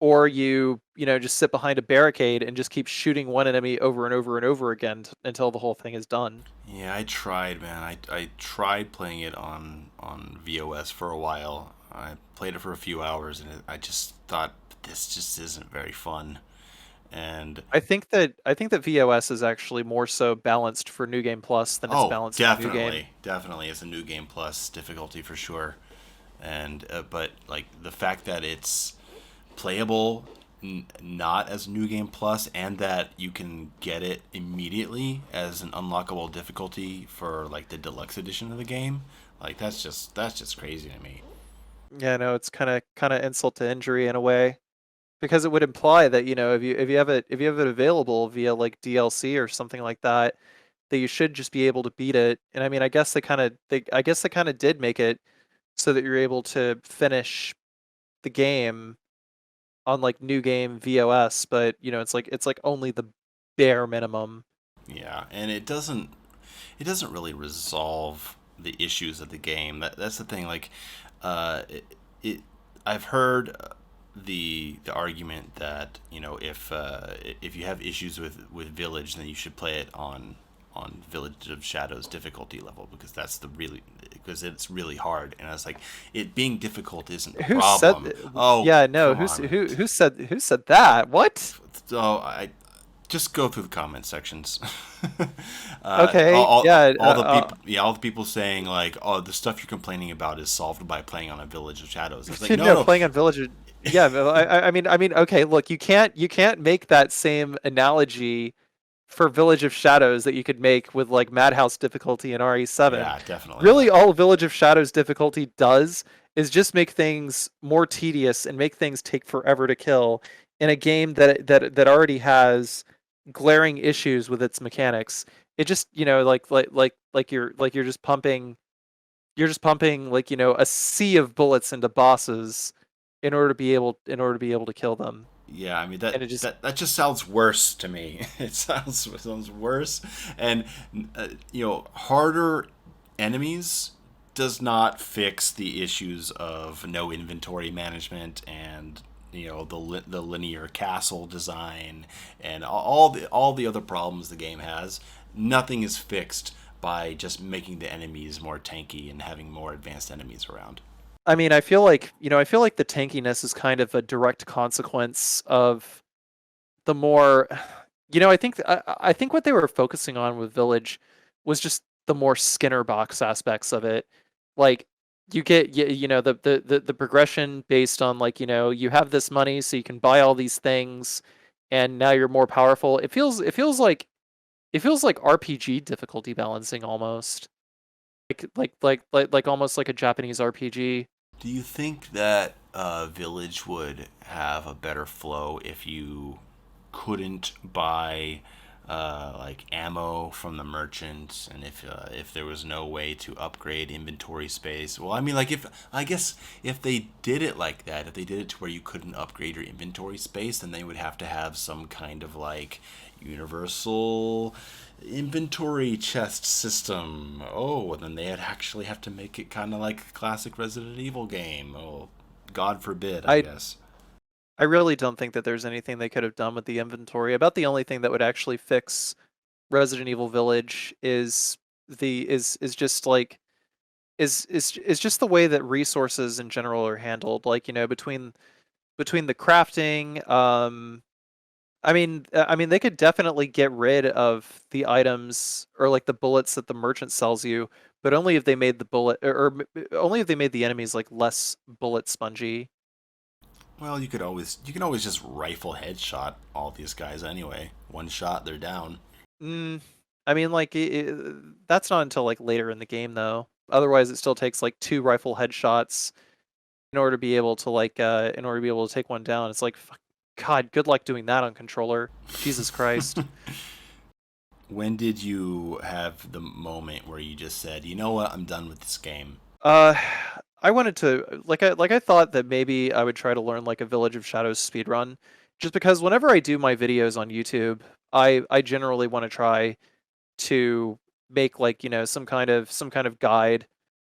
or you just sit behind a barricade and just keep shooting one enemy over and over and over again until the whole thing is done. Yeah, I tried, man. I tried playing it on VOS for a while. I played it for a few hours, and I just thought this just isn't very fun. And I think that VOS is actually more so balanced for New Game Plus than it's oh, balanced for New Game. definitely, it's a new game plus difficulty for sure. And but like the fact that it's playable not as new game plus, and that you can get it immediately as an unlockable difficulty for like the deluxe edition of the game, like that's just crazy to me. Yeah, no, it's kind of insult to injury in a way because it would imply that, you know, if you have it available via like DLC or something like that, that you should just be able to beat it. And I mean, I guess they kind of did make it so that you're able to finish the game on like new game VOS, but you know, it's like only the bare minimum. Yeah, and it doesn't really resolve the issues of the game. That's the thing. Like, it I've heard the argument that, you know, if you have issues with Village, then you should play it on Village of Shadows difficulty level, because that's the really because it's really hard. And I was like, it being difficult isn't the Who said problem. Oh, yeah, no, come on. who said that? What? So I just go through the comment sections. Okay, yeah, All the people, yeah, all the people saying like, "Oh, the stuff you're complaining about is solved by playing on a Village of Shadows." It's like, no, no, no, playing on Village. Yeah, but I mean, okay, look, you can't make that same analogy for Village of Shadows that you could make with like Madhouse difficulty in RE7. yeah, definitely Really, not. all Village of Shadows difficulty does is just make things more tedious and make things take forever to kill in a game that already has glaring issues with its mechanics. It just, you know, like you're just pumping like, you know, a sea of bullets into bosses in order to be able to kill them. Yeah, I mean And it just that just sounds worse to me. It sounds worse, and you know, harder enemies does not fix the issues of no inventory management, and you know, the linear castle design, and all the other problems the game has. Nothing is fixed by just making the enemies more tanky and having more advanced enemies around. I mean, I feel like, you know, I feel like the tankiness is kind of a direct consequence of the more, you know, I think what they were focusing on with Village was just the more Skinner box aspects of it. Like you get you know the progression based on like, you know, you have this money so you can buy all these things and now you're more powerful. It feels like RPG difficulty balancing almost. Like almost like a Japanese RPG. Do you think that Village would have a better flow if you couldn't buy like ammo from the merchant, and if there was no way to upgrade inventory space? Well, I mean, like, if I guess if they did it like that, if they did it to where you couldn't upgrade your inventory space, then they would have to have some kind of like universal inventory chest system. Oh, and then they'd actually have to make it kind of like a classic Resident Evil game. Oh, God forbid, I I guess. I really don't think that there's anything they could have done with the inventory. About the only thing that would actually fix Resident Evil Village is is just like is just the way that resources in general are handled. Like, you know, between the crafting, I mean they could definitely get rid of the items or like the bullets that the merchant sells you, but only if they made the bullet only if they made the enemies like less bullet spongy. Well, you can always just rifle headshot all these guys anyway. One shot, they're down. Mm, I mean, like that's not until like later in the game though. Otherwise, it still takes like two rifle headshots in order to be able to in order to be able to take one down. It's like, God, good luck doing that on controller. Jesus Christ. When did you have the moment where you just said, "You know what? I'm done with this game"? Uh, I wanted to like I thought that maybe I would try to learn like a Village of Shadows speedrun, just because whenever I do my videos on YouTube, I generally want to try to make like, you know, some kind of guide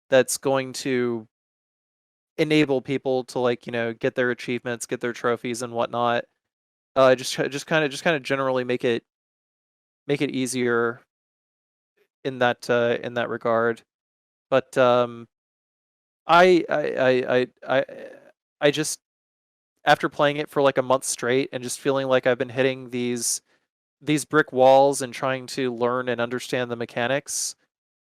that's going to enable people to like, you know, get their achievements, get their trophies and whatnot. Just kind of generally make it easier in that regard. But I I I I I I just after playing it for like a month straight and just feeling like I've been hitting these brick walls and trying to learn and understand the mechanics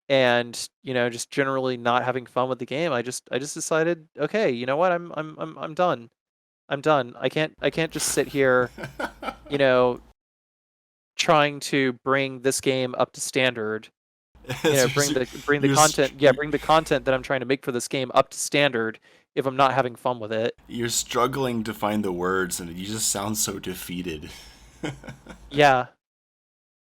and just generally not having fun with the game, I just decided, okay, you know what, I'm done. I'm done. I can't just sit here, you know, trying to bring this game up to standard. Bring the you're, content, yeah, bring the content that I'm trying to make for this game up to standard if I'm not having fun with it. you're struggling to find the words, and you just sound so defeated. Yeah.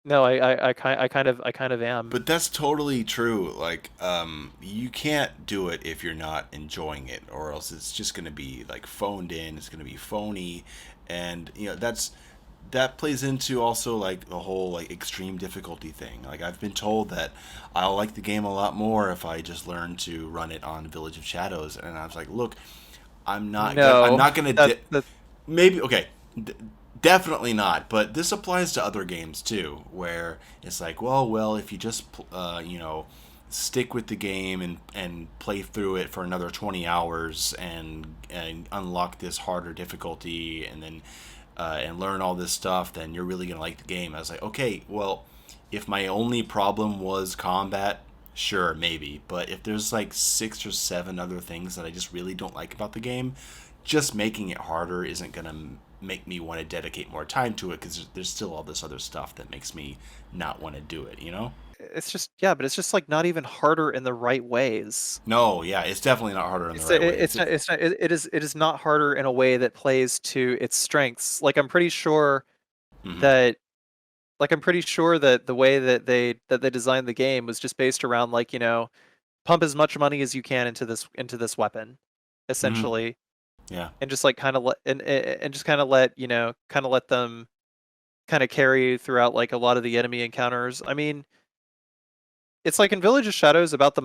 No, I kind of am. But that's totally true. Like, you can't do it if you're not enjoying it, or else it's just going to be like phoned in. It's going to be phony, and that plays into also like the whole like extreme difficulty thing. Like, I've been told that I'll like the game a lot more if I just learn to run it on Village of Shadows, and I was like, look, I'm No, not gonna that maybe okay. D- Definitely not, but this applies to other games too, where it's like, well, if you just stick with the game and play through it for another 20 hours and unlock this harder difficulty and learn all this stuff, then you're really gonna like the game. I was like, okay, well, if my only problem was combat, sure, maybe, but if there's like 6 or 7 other things that I just really don't like about the game, just making it harder isn't gonna make me want to dedicate more time to it because there's still all this other stuff that makes me not want to do it, you know? it's just, yeah, but it's just like not even harder in the right ways. No, yeah, it's definitely not harder in the It's right it, way. it's not it's not it is not harder in a way that plays to its strengths. Like I'm pretty sure Hmm. that I'm pretty sure that the way that they designed the game was just based around like, pump as much money as you can into this weapon, Hmm. essentially, Yeah. and just like kind of let and just kind of let kind of let them kind of carry throughout like a lot of the enemy encounters. I mean, it's like in Village of Shadows about the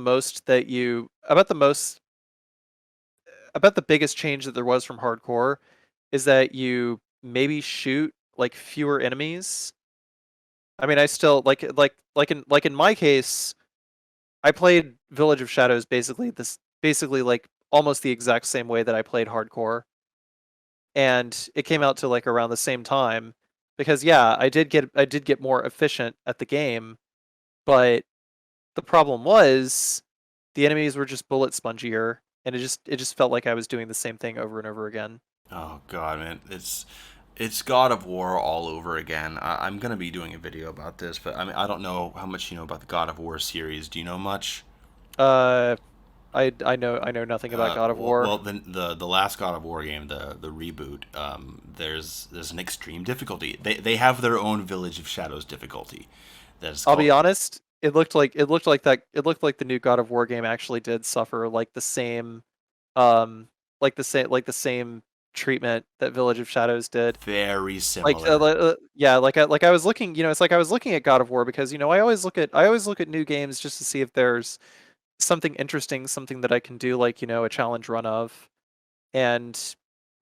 biggest change that there was from hardcore is that you maybe shoot like fewer enemies. I mean, I still like in my case, I played Village of Shadows basically like almost the exact same way that I played hardcore, and it came out to like around the same time because yeah, I did get more efficient at the game, but the problem was the enemies were just bullet spongier, and it just felt like I was doing the same thing over and over again. Oh god, man, it's God of War all over again. I'm gonna be doing a video about this, but I mean, I don't know how much you know about the God of War series. Do you know much? Uh, I know nothing about God of War. Well, the last God of War game, the reboot, there's an extreme difficulty. They have their own Village of Shadows difficulty. That's I'll be called honest, it looked like the new God of War game actually did suffer um like the same treatment that Village of Shadows did. very similar. Yeah, like I was looking, it's like I was looking at God of War because I always look at new games just to see if there's something interesting, something that I can do like, a challenge run of. And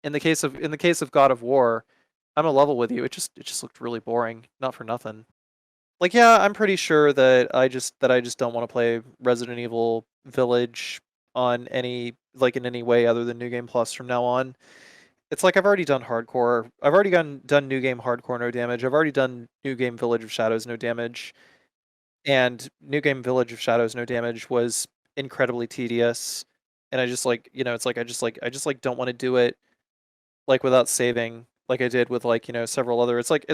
in the case of God of War, I'm a level with you. It just looked really boring, not for nothing. Like yeah, I'm pretty sure that I just don't want to play Resident Evil Village on in any way other than New Game Plus from now on. It's like I've already done hardcore. I've already done New Game Hardcore no damage. I've already done New Game Village of Shadows no damage. And New Game Village of Shadows no damage was incredibly tedious. And I just like, it's like I just like don't want to do it like without saving like I did with like, several other. It's like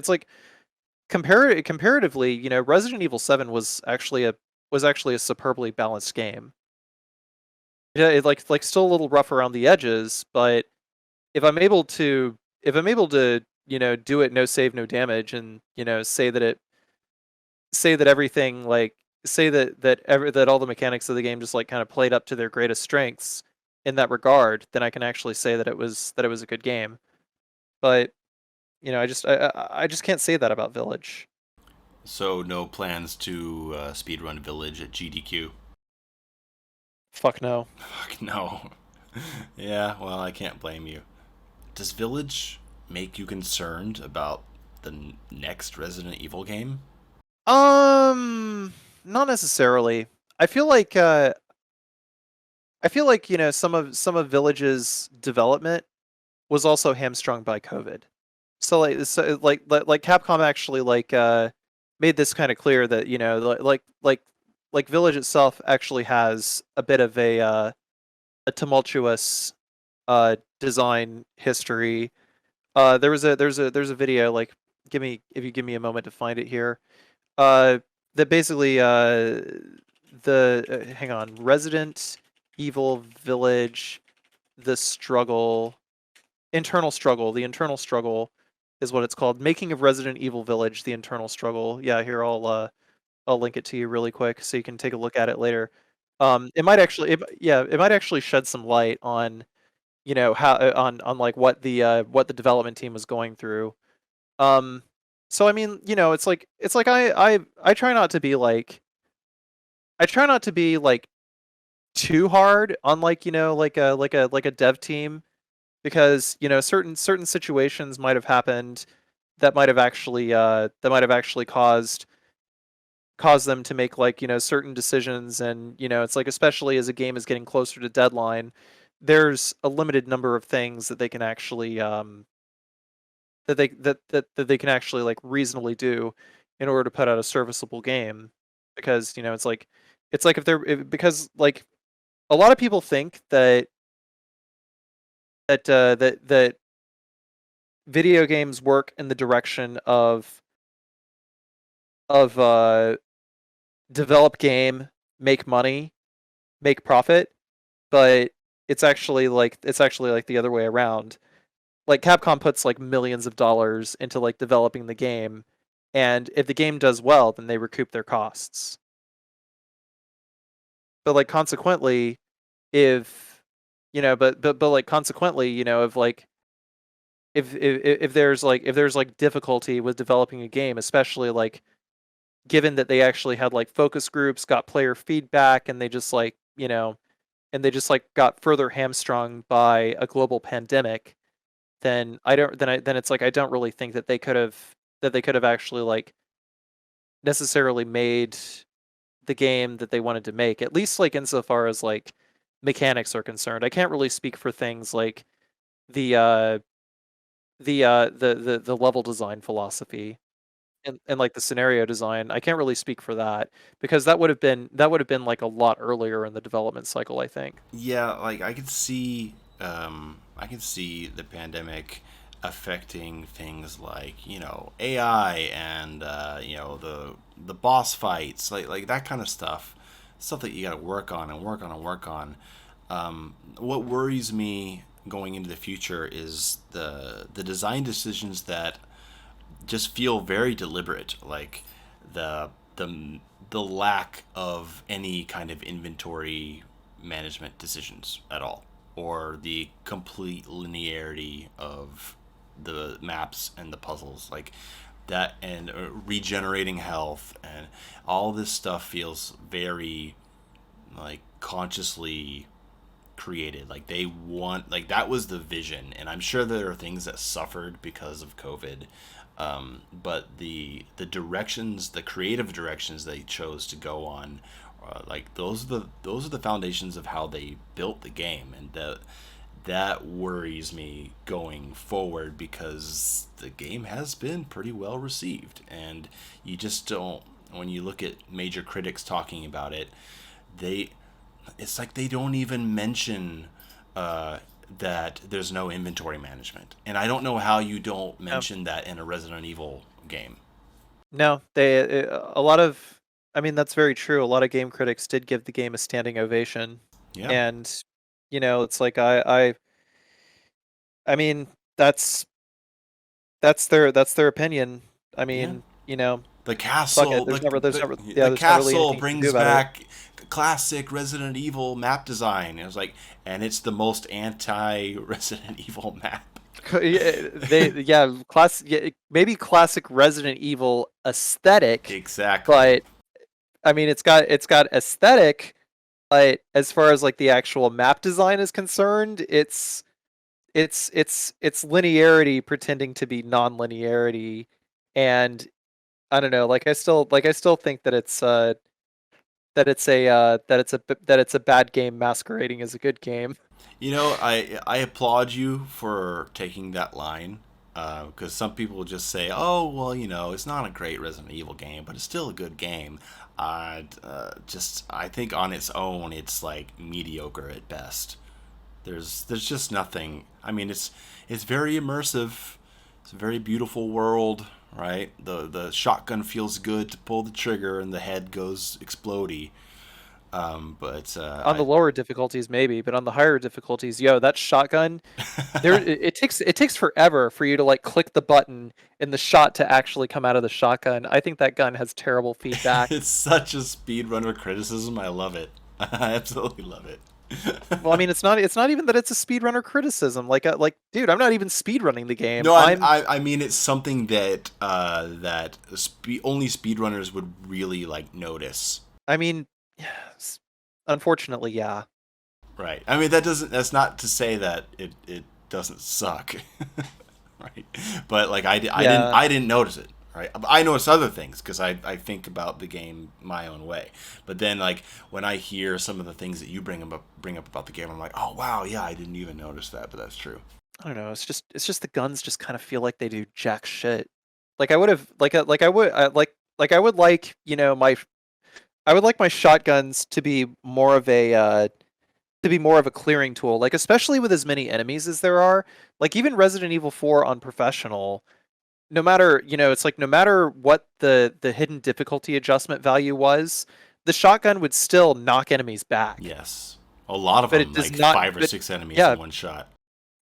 comparatively, Resident Evil 7 was actually a superbly balanced game. Yeah, it like still a little rough around the edges, but if I'm able to do it no save no damage and say that everything like say that all the mechanics of the game just like kind of played up to their greatest strengths in that regard, then I can actually say that it was a good game. But I just can't say that about Village. So no plans to speedrun Village at GDQ. Fuck no. Fuck no. Yeah, well, I can't blame you. Does Village make you concerned about the next Resident Evil game? Not necessarily. I feel like some of Village's development was also hamstrung by COVID. So like Capcom actually made this kind of clear that like Village itself actually has a bit of a tumultuous design history. There's a video, like, give me a moment to find it here. Uh, that basically the hang on, Resident Evil Village, the struggle, the internal struggle is what it's called. Making of Resident Evil Village, the internal struggle. Yeah, here I'll link it to you really quick so you can take a look at it later. It might actually, it might actually shed some light on, how on like what the development team was going through. Um, so I mean, it's like I try not to be like too hard on, like, like a dev team, because certain situations might have happened that might have actually caused them to make, like, certain decisions. And it's like, especially as a game is getting closer to deadline, there's a limited number of things that they can actually that they can actually, like, reasonably do in order to put out a serviceable game. Because it's like, because, like, a lot of people think that video games work in the direction of develop game, make money, make profit, but it's actually like the other way around. Like, Capcom puts, like, millions of dollars into, like, developing the game, and if the game does well, then they recoup their costs. But, like, consequently, if but like, consequently, if, like, if there's like difficulty with developing a game, especially, like, given that they actually had, like, focus groups, got player feedback, and they just, like, got further hamstrung by a global pandemic, then I don't then it's like, I don't really think that they could have actually, like, necessarily made the game that they wanted to make, at least, like, insofar as, like, mechanics are concerned. I can't really speak for things like the the level design philosophy and like the scenario design. I can't really speak for that, because that would have been like a lot earlier in the development cycle, I think. Yeah, like I could see the pandemic affecting things like, AI and the boss fights, like that kind of stuff that you got to work on and work on and work on. What worries me going into the future is the design decisions that just feel very deliberate, like the the the lack of any kind of inventory management decisions at all, or the complete linearity of the maps and the puzzles, like that, and regenerating health and all this stuff feels very, like, consciously created. Like, they want, like, that was the vision, and I'm sure there are things that suffered because of COVID, but the directions, the creative directions they chose to go on, like, those are the foundations of how they built the game. And that worries me going forward, because the game has been pretty well received, and you just don't, when you look at major critics talking about it, they it's like they don't even mention that there's no inventory management. And I don't know how you don't Yeah. mention that in a Resident Evil game. No, a lot of, I mean, that's very true. A lot of game critics did give the game a standing ovation, Yeah, and it's like, I mean, that's their opinion. I yeah. mean, The fuck it. castle, Yeah, the there's not really castle anything you can do brings about it. back classic Resident Evil map design. It was like, and it's the most anti Resident Evil map. Yeah, maybe classic Resident Evil aesthetic, Exactly. but I mean, it's got aesthetic, but as far as, like, the actual map design is concerned, it's linearity pretending to be non-linearity. And I don't know, like, I still think that that it's a bad game masquerading as a good game. You know, I applaud you for taking that line, because some people just say, "Oh, well, you know, it's not a great Resident Evil game, but it's still a good game." I think on its own, it's like mediocre at best. There's just nothing. I mean, it's very immersive. It's a very beautiful world, right? The shotgun feels good to pull the trigger, and the head goes explodey. But On the lower difficulties, maybe, but on the higher difficulties, yo, that shotgun, it takes forever for you to like click the button and the shot to actually come out of the shotgun. I think that gun has terrible feedback. it's such a speedrunner criticism. I love it. I absolutely love it. Well, I mean, it's not even that it's a speedrunner criticism. Like, dude, I'm not even speedrunning the game. No, I'm I mean it's something that only speedrunners would really like notice. I mean, unfortunately, yeah. Right. I mean that's not to say that it doesn't suck. Right. But like Yeah. I didn't notice it. Right. I notice other things because I think about the game my own way. But then like when I hear some of the things that you bring up about the game, I'm like, oh wow, yeah, I didn't even notice that, but that's true. I don't know. It's just the guns just kind of feel like they do jack shit. Like I would have like I would like I would like, my I would like my shotguns to be more of a clearing tool. Like especially with as many enemies as there are. Like even Resident Evil 4 on professional, no matter, it's like no matter what the hidden difficulty adjustment value was, the shotgun would still knock enemies back. Yes. A lot of But it them, does like not five or but six enemies yeah, in one shot.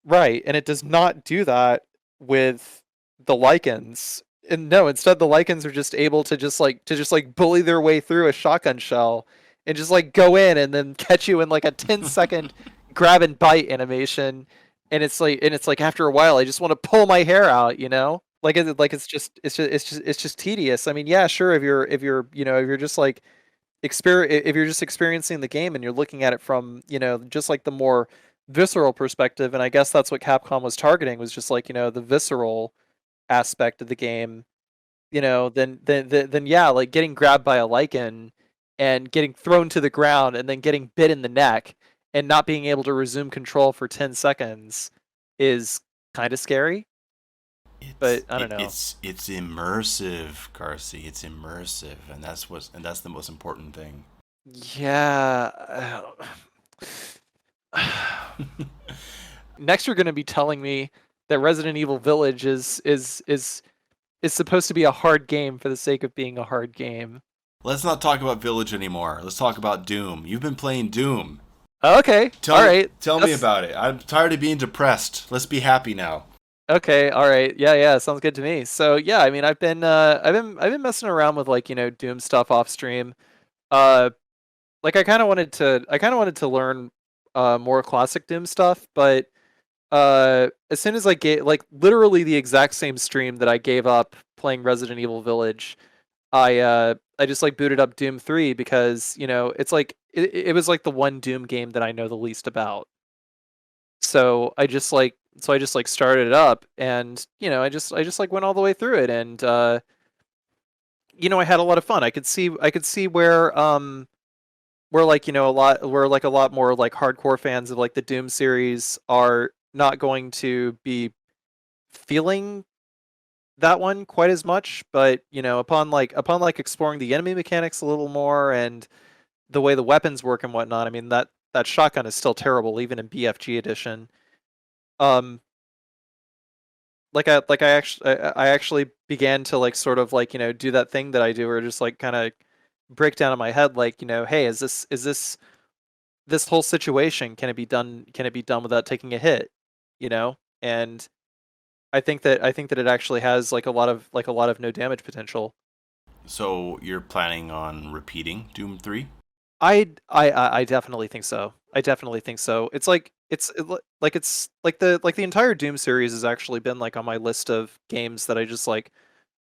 right, and it does not do that with the Lycans. And no, instead the Lycans are just able to just like bully their way through a shotgun shell and just like go in and then catch you in like a 10-second grab and bite animation. And it's like after a while I just want to pull my hair out, you know? It's just tedious. I mean, yeah, sure, if you're just like if you're just experiencing the game and you're looking at it from, just like the more visceral perspective, and I guess that's what Capcom was targeting, was just like, the visceral aspect of the game, then yeah, like getting grabbed by a lichen and getting thrown to the ground and then getting bit in the neck and not being able to resume control for 10 seconds is kind of scary, but I don't know. It's immersive, Carsey. It's immersive, and that's the most important thing. Yeah. Next you're going to be telling me that Resident Evil Village is supposed to be a hard game for the sake of being a hard game. Let's not talk about Village anymore. Let's talk about Doom. You've been playing Doom. Okay, all right. Tell me about it. I'm tired of being depressed. Let's be happy now. Okay, all right. Yeah, yeah, sounds good to me. So yeah, I mean, I've been messing around with like, Doom stuff off stream. Uh like I kind of wanted to learn more classic Doom stuff, but as soon as I gave like literally the exact same stream that I gave up playing Resident Evil Village, I just like booted up Doom 3 because, it's like it was like the one Doom game that I know the least about. So I just like started it up and, I just like went all the way through it and I had a lot of fun. I could see where like, a lot more like hardcore fans of like the Doom series are not going to be feeling that one quite as much, but upon like exploring the enemy mechanics a little more and the way the weapons work and whatnot, I mean that shotgun is still terrible even in BFG edition. Um, I actually began to like sort of like do that thing that I do, or just like kind of break down in my head like hey, is this whole situation, can it be done without taking a hit, and I think that it actually has like a lot of no damage potential. So you're planning on repeating Doom 3? I definitely think so. I definitely think so. It's like the entire Doom series has actually been like on my list of games that I just like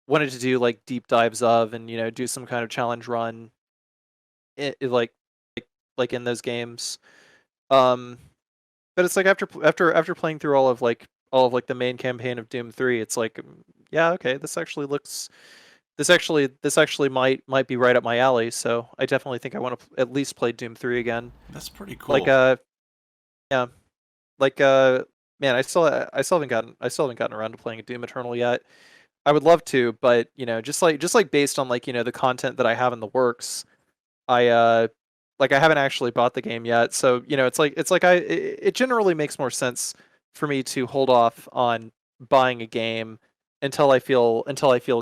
wanted to do like deep dives of, and do some kind of challenge run like in those games. Um, but it's like after playing through all of like the main campaign of Doom 3, it's like, yeah, okay, this actually this actually might be right up my alley. So I definitely think I want to at least play Doom 3 again. That's pretty Like cool. yeah, like man, I still haven't gotten around to playing Doom Eternal yet. I would love to, but just like based on like the content that I have in the works, I like I haven't actually bought the game yet. So it's like it generally makes more sense for me to hold off on buying a game until I feel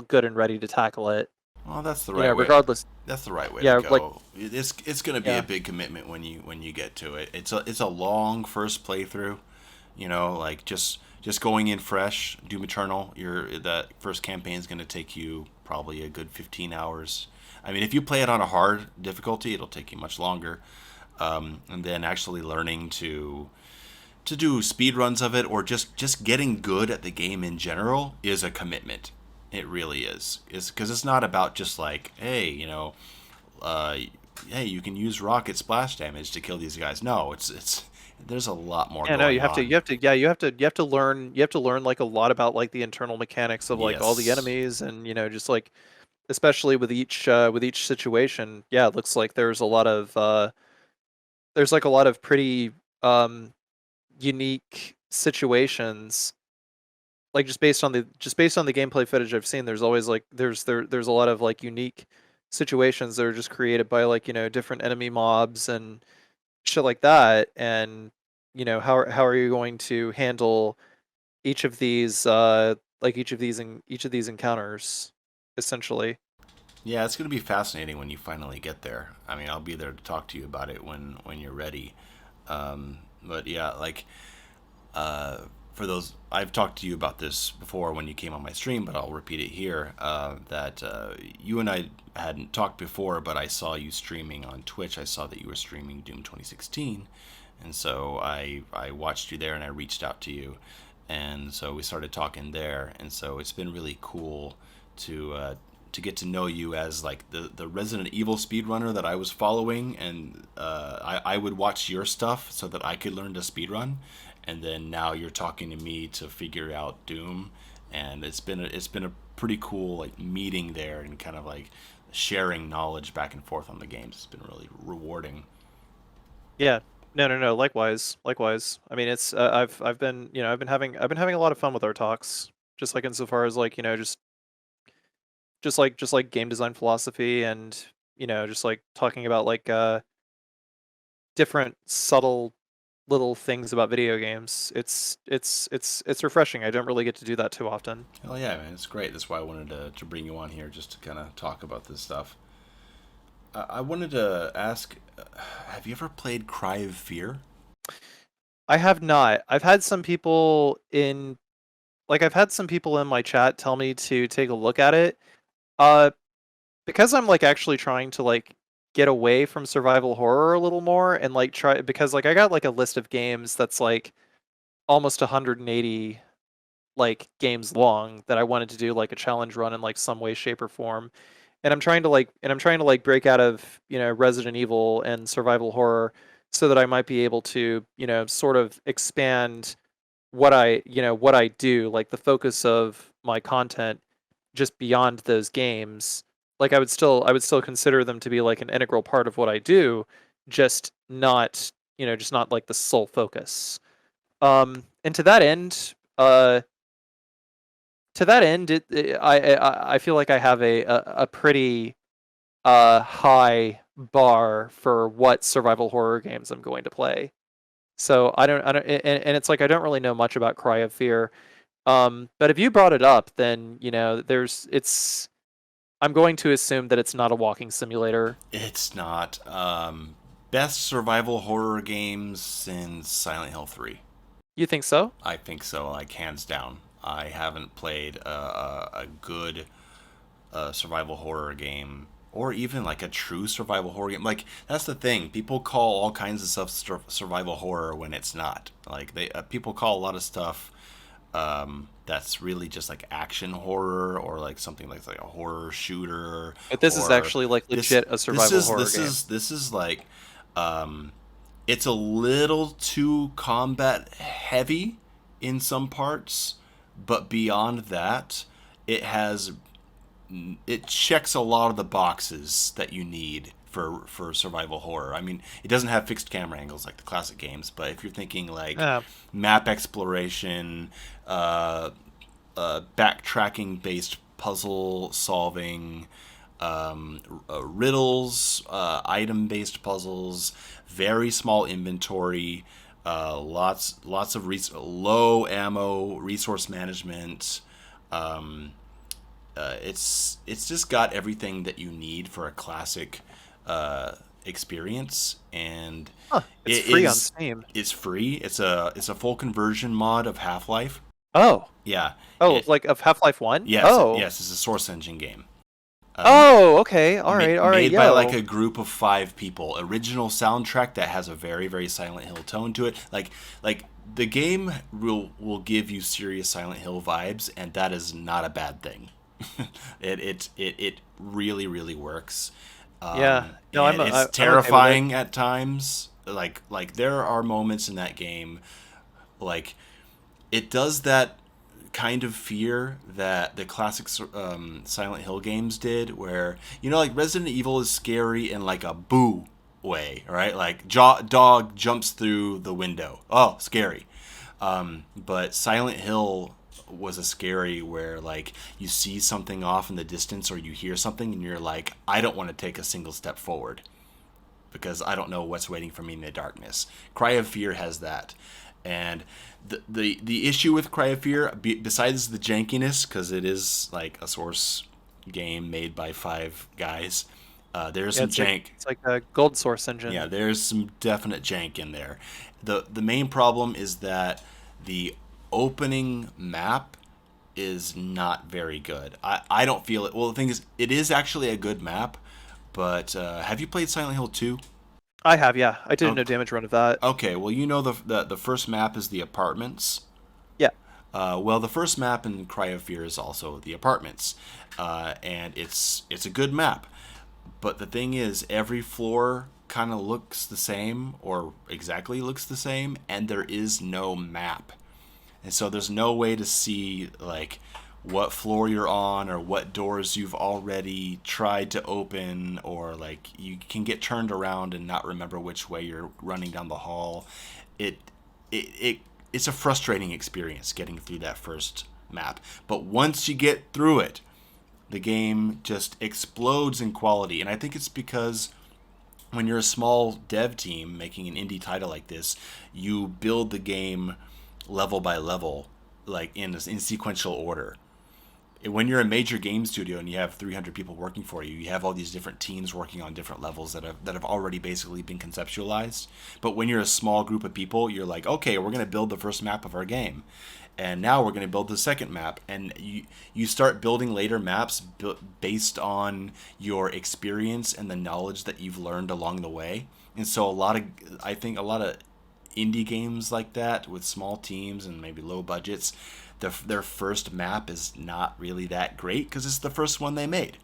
good and ready to tackle it. Well, that's the right way. Regardless. That's the right way to Yeah, like go. It's going to be a yeah. big commitment when you get to it. It's a long first playthrough. Like just going in fresh, Doom Eternal. That first campaign is going to take you probably a good 15 hours. I mean, if you play it on a hard difficulty, it'll take you much longer. And then actually learning to do speed runs of it, or just getting good at the game in general, is a commitment. It really is. It's because it's not about just like, hey, uh, hey, you can use rocket splash damage to kill these guys. No, it's there's a lot more Yeah, no, going you have to on. you have to yeah, you have to learn like a lot about like the internal mechanics of like all the Yes. enemies and just like especially with each situation. Yeah, it looks like there's like a lot of pretty um unique situations like just based on the gameplay footage I've seen. There's always like there's a lot of like unique situations that are just created by like different enemy mobs and shit like that. And how are you going to handle each of these each of these encounters essentially. Yeah, it's going to be fascinating when you finally get there. I mean, I'll be there to talk to you about it when you're ready. But yeah, like for those, I've talked to you about this before when you came on my stream, but I'll repeat it here. That you and I hadn't talked before, but I saw you streaming on Twitch. I saw that you were streaming Doom 2016, and so I watched you there and I reached out to you, and so we started talking there. And so it's been really cool to get to know you as like the Resident Evil speedrunner that I was following, and I would watch your stuff so that I could learn to speedrun, and then now you're talking to me to figure out Doom, and it's been a pretty cool like meeting there and kind of like sharing knowledge back and forth on the games. It's been really rewarding. Yeah. No, no, no. Likewise, likewise. I mean, it's I've been having a lot of fun with our talks, just like insofar as like just like game design philosophy and just like talking about like different subtle little things about video games. It's refreshing. I don't really get to do that too often. Hell yeah, man, it's great. That's why I wanted to bring you on here just to kind of talk about this stuff. I wanted to ask, have you ever played Cry of Fear? I have not. I've had some people in my chat tell me to take a look at it. Uh because I'm like actually trying to like get away from survival horror a little more and like try because like I got like a list of games that's like almost 180 like games long that I wanted to do like a challenge run in like some way, shape, or form. And I'm trying to like break out of, Resident Evil and survival horror so that I might be able to, sort of expand what I do, like the focus of my content just beyond those games. Like I would still consider them to be like an integral part of what I do, just not like the sole focus. And to that end, I feel like I have a pretty high bar for what survival horror games I'm going to play. So I don't, and it's like I don't really know much about Cry of Fear. But if you brought it up, then I'm going to assume that it's not a walking simulator. It's not. Best survival horror games since Silent Hill 3. You think so? I think so, like hands down. I haven't played a good survival horror game, or even like a true survival horror game. Like that's the thing. People call all kinds of stuff survival horror when it's not. Like they people call a lot of stuff that's really just like action horror, or like something like a horror shooter, But this is or actually like this legit a survival horror game. this is like um, it's a little too combat heavy in some parts, but beyond that, it has it checks a lot of the boxes that you need for survival horror. I mean, it doesn't have fixed camera angles like the classic games, but if you're thinking like Yeah. map exploration, backtracking based puzzle solving, riddles, item based puzzles, very small inventory, lots of low ammo, resource management. Um, it's just got everything that you need for a classic experience, and Huh. It's it free on is Steam. it's free. It's a full conversion mod of Half-Life. Oh. Yeah, Oh, it like of Half-Life 1? yes Oh. yes it's a Source Engine game. Oh, okay. All right. All right. Made by like Yo. a group of 5 people. Original soundtrack that has a very Silent Hill tone to it. Like the game will give you serious Silent Hill vibes, and that is not a bad thing. It really works, Yeah. No, and it's I'm okay with it. terrifying at times. Like there are moments in that game, like it does that kind of fear that the classic Silent Hill games did, where like Resident Evil is scary in like a boo way, right? Like dog jumps through the window. Oh, scary. But Silent Hill was a scary where like you see something off in the distance or you hear something and you're like, I don't want to take a single step forward because I don't know what's waiting for me in the darkness. Cry of Fear has that. And the issue with Cry of Fear, besides the jankiness, because it is like a Source game made by 5 guys, there's Yeah, some jank. it's like a gold source Yeah, engine. there's some definite jank in there. The main problem is that the opening map is not very good. I don't feel it. Well, the thing is, it is actually a good map, but have you played Silent Hill 2? I have, yeah. I did a no Okay. damage run of that. Okay, well, the first map is the apartments. Yeah. Well, the first map in Cry of Fear is also the apartments, and it's a good map. But the thing is, every floor kind of looks the same, or exactly looks the same, and there is no map. And so there's no way to see like what floor you're on or what doors you've already tried to open, or like you can get turned around and not remember which way you're running down the hall. It it it's a frustrating experience getting through that first map. But once you get through it, the game just explodes in quality. And I think it's because when you're a small dev team making an indie title like this, you build the game level by level, like in sequential order. When you're a major game studio and you have 300 people working for you, you have all these different teams working on different levels that have already basically been conceptualized. But when you're a small group of people, you're like, okay, we're going to build the first map of our game, and now we're going to build the second map, and you start building later maps based on your experience and the knowledge that you've learned along the way. And so I think a lot of indie games like that with small teams and maybe low budgets, their first map is not really that great because it's the first one they made.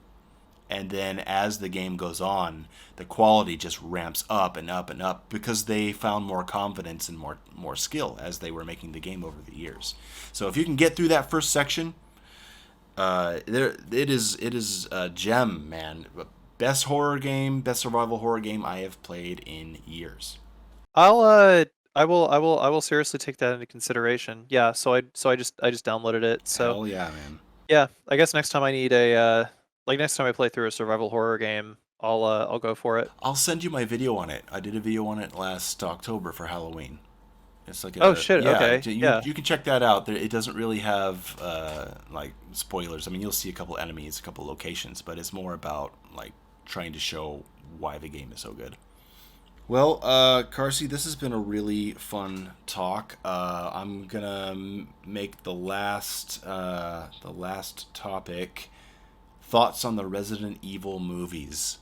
And then as the game goes on, the quality just ramps up and up and up because they found more confidence and more skill as they were making the game over the years. So if you can get through that first section, it is a gem, man. Best survival horror game I have played in years. I'll I will seriously take that into consideration. Yeah, I just downloaded it. So, Hell yeah, man. yeah, I guess next time I need a like next time I play through a survival horror game, I'll go for it. I'll send you my video on it. I did a video on it last October for Halloween. It's like Oh a shit. yeah. Okay. You Yeah. you can check that out. It doesn't really have like spoilers. I mean, you'll see a couple enemies, a couple locations, but it's more about like trying to show why the game is so good. Well, Carsey, this has been a really fun talk. I'm gonna make the last topic thoughts on the Resident Evil movies.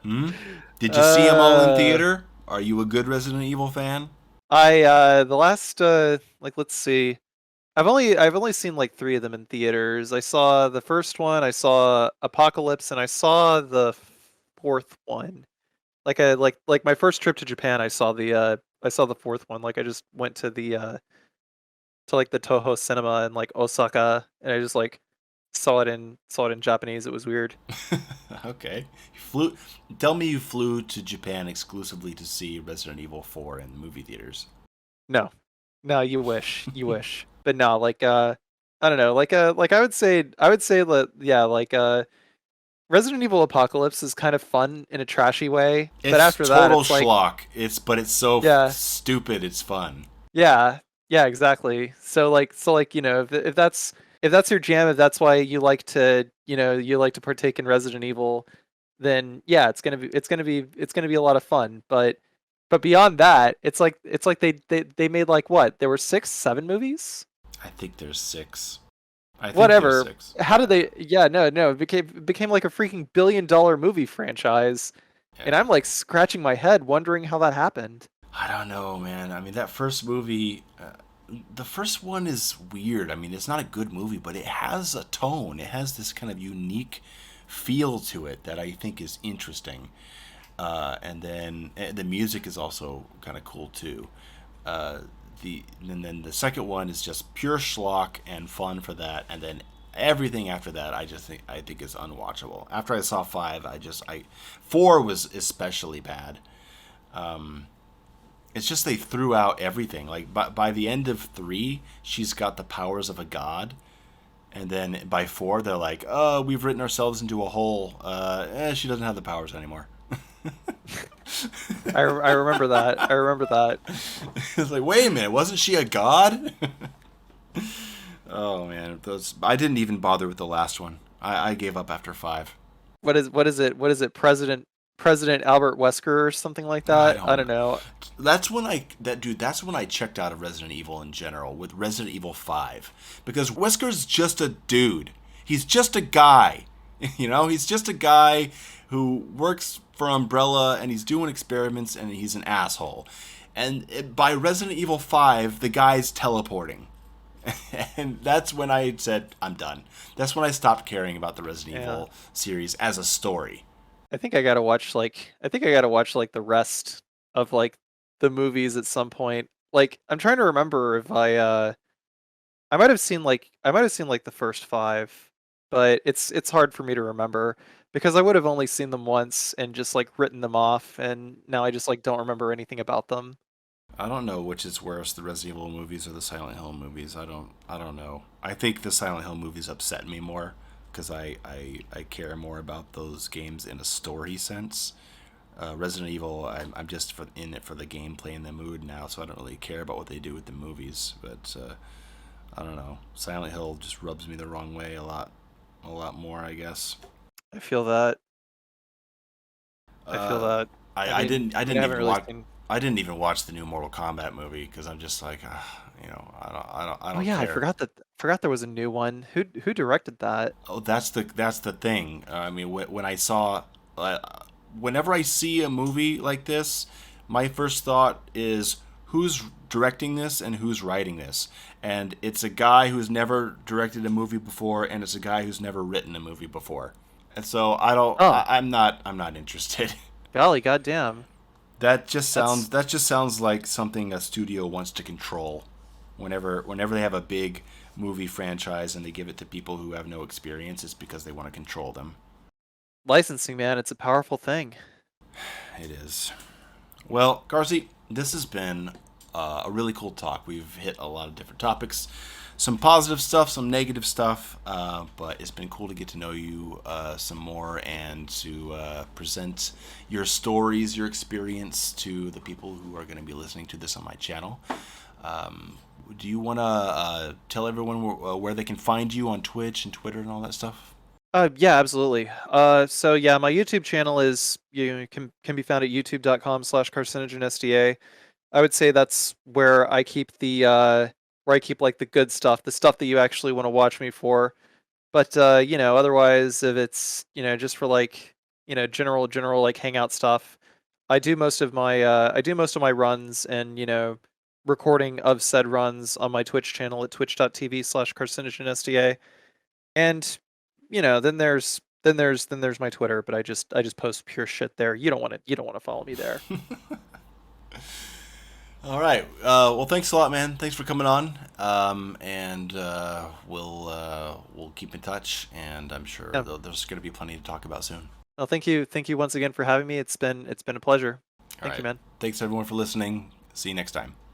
Hmm? Did you see them all in uh theater? Are you a good Resident Evil fan? I the last like let's see. I've only seen like 3 of them in theaters. I saw the first one, I saw Apocalypse, and I saw the fourth one. Like my first trip to Japan, I saw the fourth one. Like I just went to the to like the Toho cinema in like Osaka, and I just like saw it in Japanese. It was weird. Okay. You flew. Tell me you flew to Japan exclusively to see Resident Evil 4 in movie theaters. No, no, you wish, but no, like I don't know, like I would say that yeah, like Resident Evil Apocalypse is kind of fun in a trashy way, but It's after that, total it's like schlock. It's so yeah, stupid. It's fun. yeah, yeah, exactly. So like if that's your jam, if that's why you like to you like to partake in Resident Evil, then yeah, it's gonna be a lot of fun. But beyond that, it's like they made like what? There were six, seven movies? I think there's six. I think there's Whatever. six. How did they yeah, no, it became like a freaking billion-dollar movie franchise. And Yeah. I'm like scratching my head wondering how that happened. I don't know, man. I mean, that first movie, the first one is weird. I mean, it's not a good movie, but it has a tone. It has this kind of unique feel to it that I think is interesting. And then the music is also kind of cool too. Uh, and then the second one is just pure schlock and fun for that, and then everything after that I think is unwatchable. After I saw five, I 4 was especially bad. It's just they threw out everything. Like by the end of 3, she's got the powers of a god, and then by 4, they're like, "Oh, we've written ourselves into a hole. She doesn't have the powers anymore." I remember that. I remember that. It's like, wait a minute, wasn't she a god? Oh man, those I didn't even bother with the last one. I gave up after 5. What is it? President Albert Wesker or something like I that? I don't don't know. know. That's when I checked out of Resident Evil in general with Resident Evil 5 because Wesker's just a dude. He's just a guy. He's just a guy who works for Umbrella and he's doing experiments and he's an asshole. And by Resident Evil 5, the guy's teleporting. And that's when I said, I'm done. That's when I stopped caring about the Resident Yeah. Evil series as a story. I think I gotta watch like the rest of like the movies at some point. Like I'm trying to remember if I might have seen like the first five, but it's hard for me to remember because I would have only seen them once and just like written them off, and now I just like don't remember anything about them. I don't know which is worse, the Resident Evil movies or the Silent Hill movies. I don't know. I think the Silent Hill movies upset me more because I care more about those games in a story sense. Resident Evil, I'm just in it for the gameplay and the mood now, so I don't really care about what they do with the movies. But I don't know. Silent Hill just rubs me the wrong way a lot more, I guess. I feel that. I feel Uh, that. I mean, I I didn't haven't even really watch seen. I didn't even watch the new Mortal Kombat movie because I'm just like, I Oh don't yeah, I care. forgot there was a new one. Who directed that? Oh, that's the thing. I mean, when I saw, uh, whenever I see a movie like this, my first thought is who's directing this and who's writing this. And it's a guy who's never directed a movie before, and it's a guy who's never written a movie before. And so Oh, I'm not interested. golly, goddamn. That's That just sounds like something a studio wants to control. Whenever they have a big movie franchise and they give it to people who have no experience, it's because they want to control them. licensing, man. It's a powerful thing. It is. Well, Garci, this has been a really cool talk. We've hit a lot of different topics, some positive stuff, some negative stuff, but it's been cool to get to know you some more and to present your stories, your experience to the people who are going to be listening to this on my channel. Do you want to tell everyone where they can find you on Twitch and Twitter and all that stuff? Yeah, absolutely. So yeah, my YouTube channel is can be found at youtube.com/CarcinogenSDA. I would say that's where I keep like the good stuff, the stuff that you actually want to watch me for. But otherwise, if it's just for like general like hangout stuff, I do most of my runs and recording of said runs on my Twitch channel at twitch.tv/CarcinogenSDA. And then there's my Twitter, but I just post pure shit there. You don't want to follow me there. All right. Well, thanks a lot, man. Thanks for coming on. And we'll keep in touch. And I'm sure Yeah. there's going to be plenty to talk about soon. Well, thank you once again for having me. It's been a pleasure. All Thank you, right. man. Thanks everyone for listening. See you next time.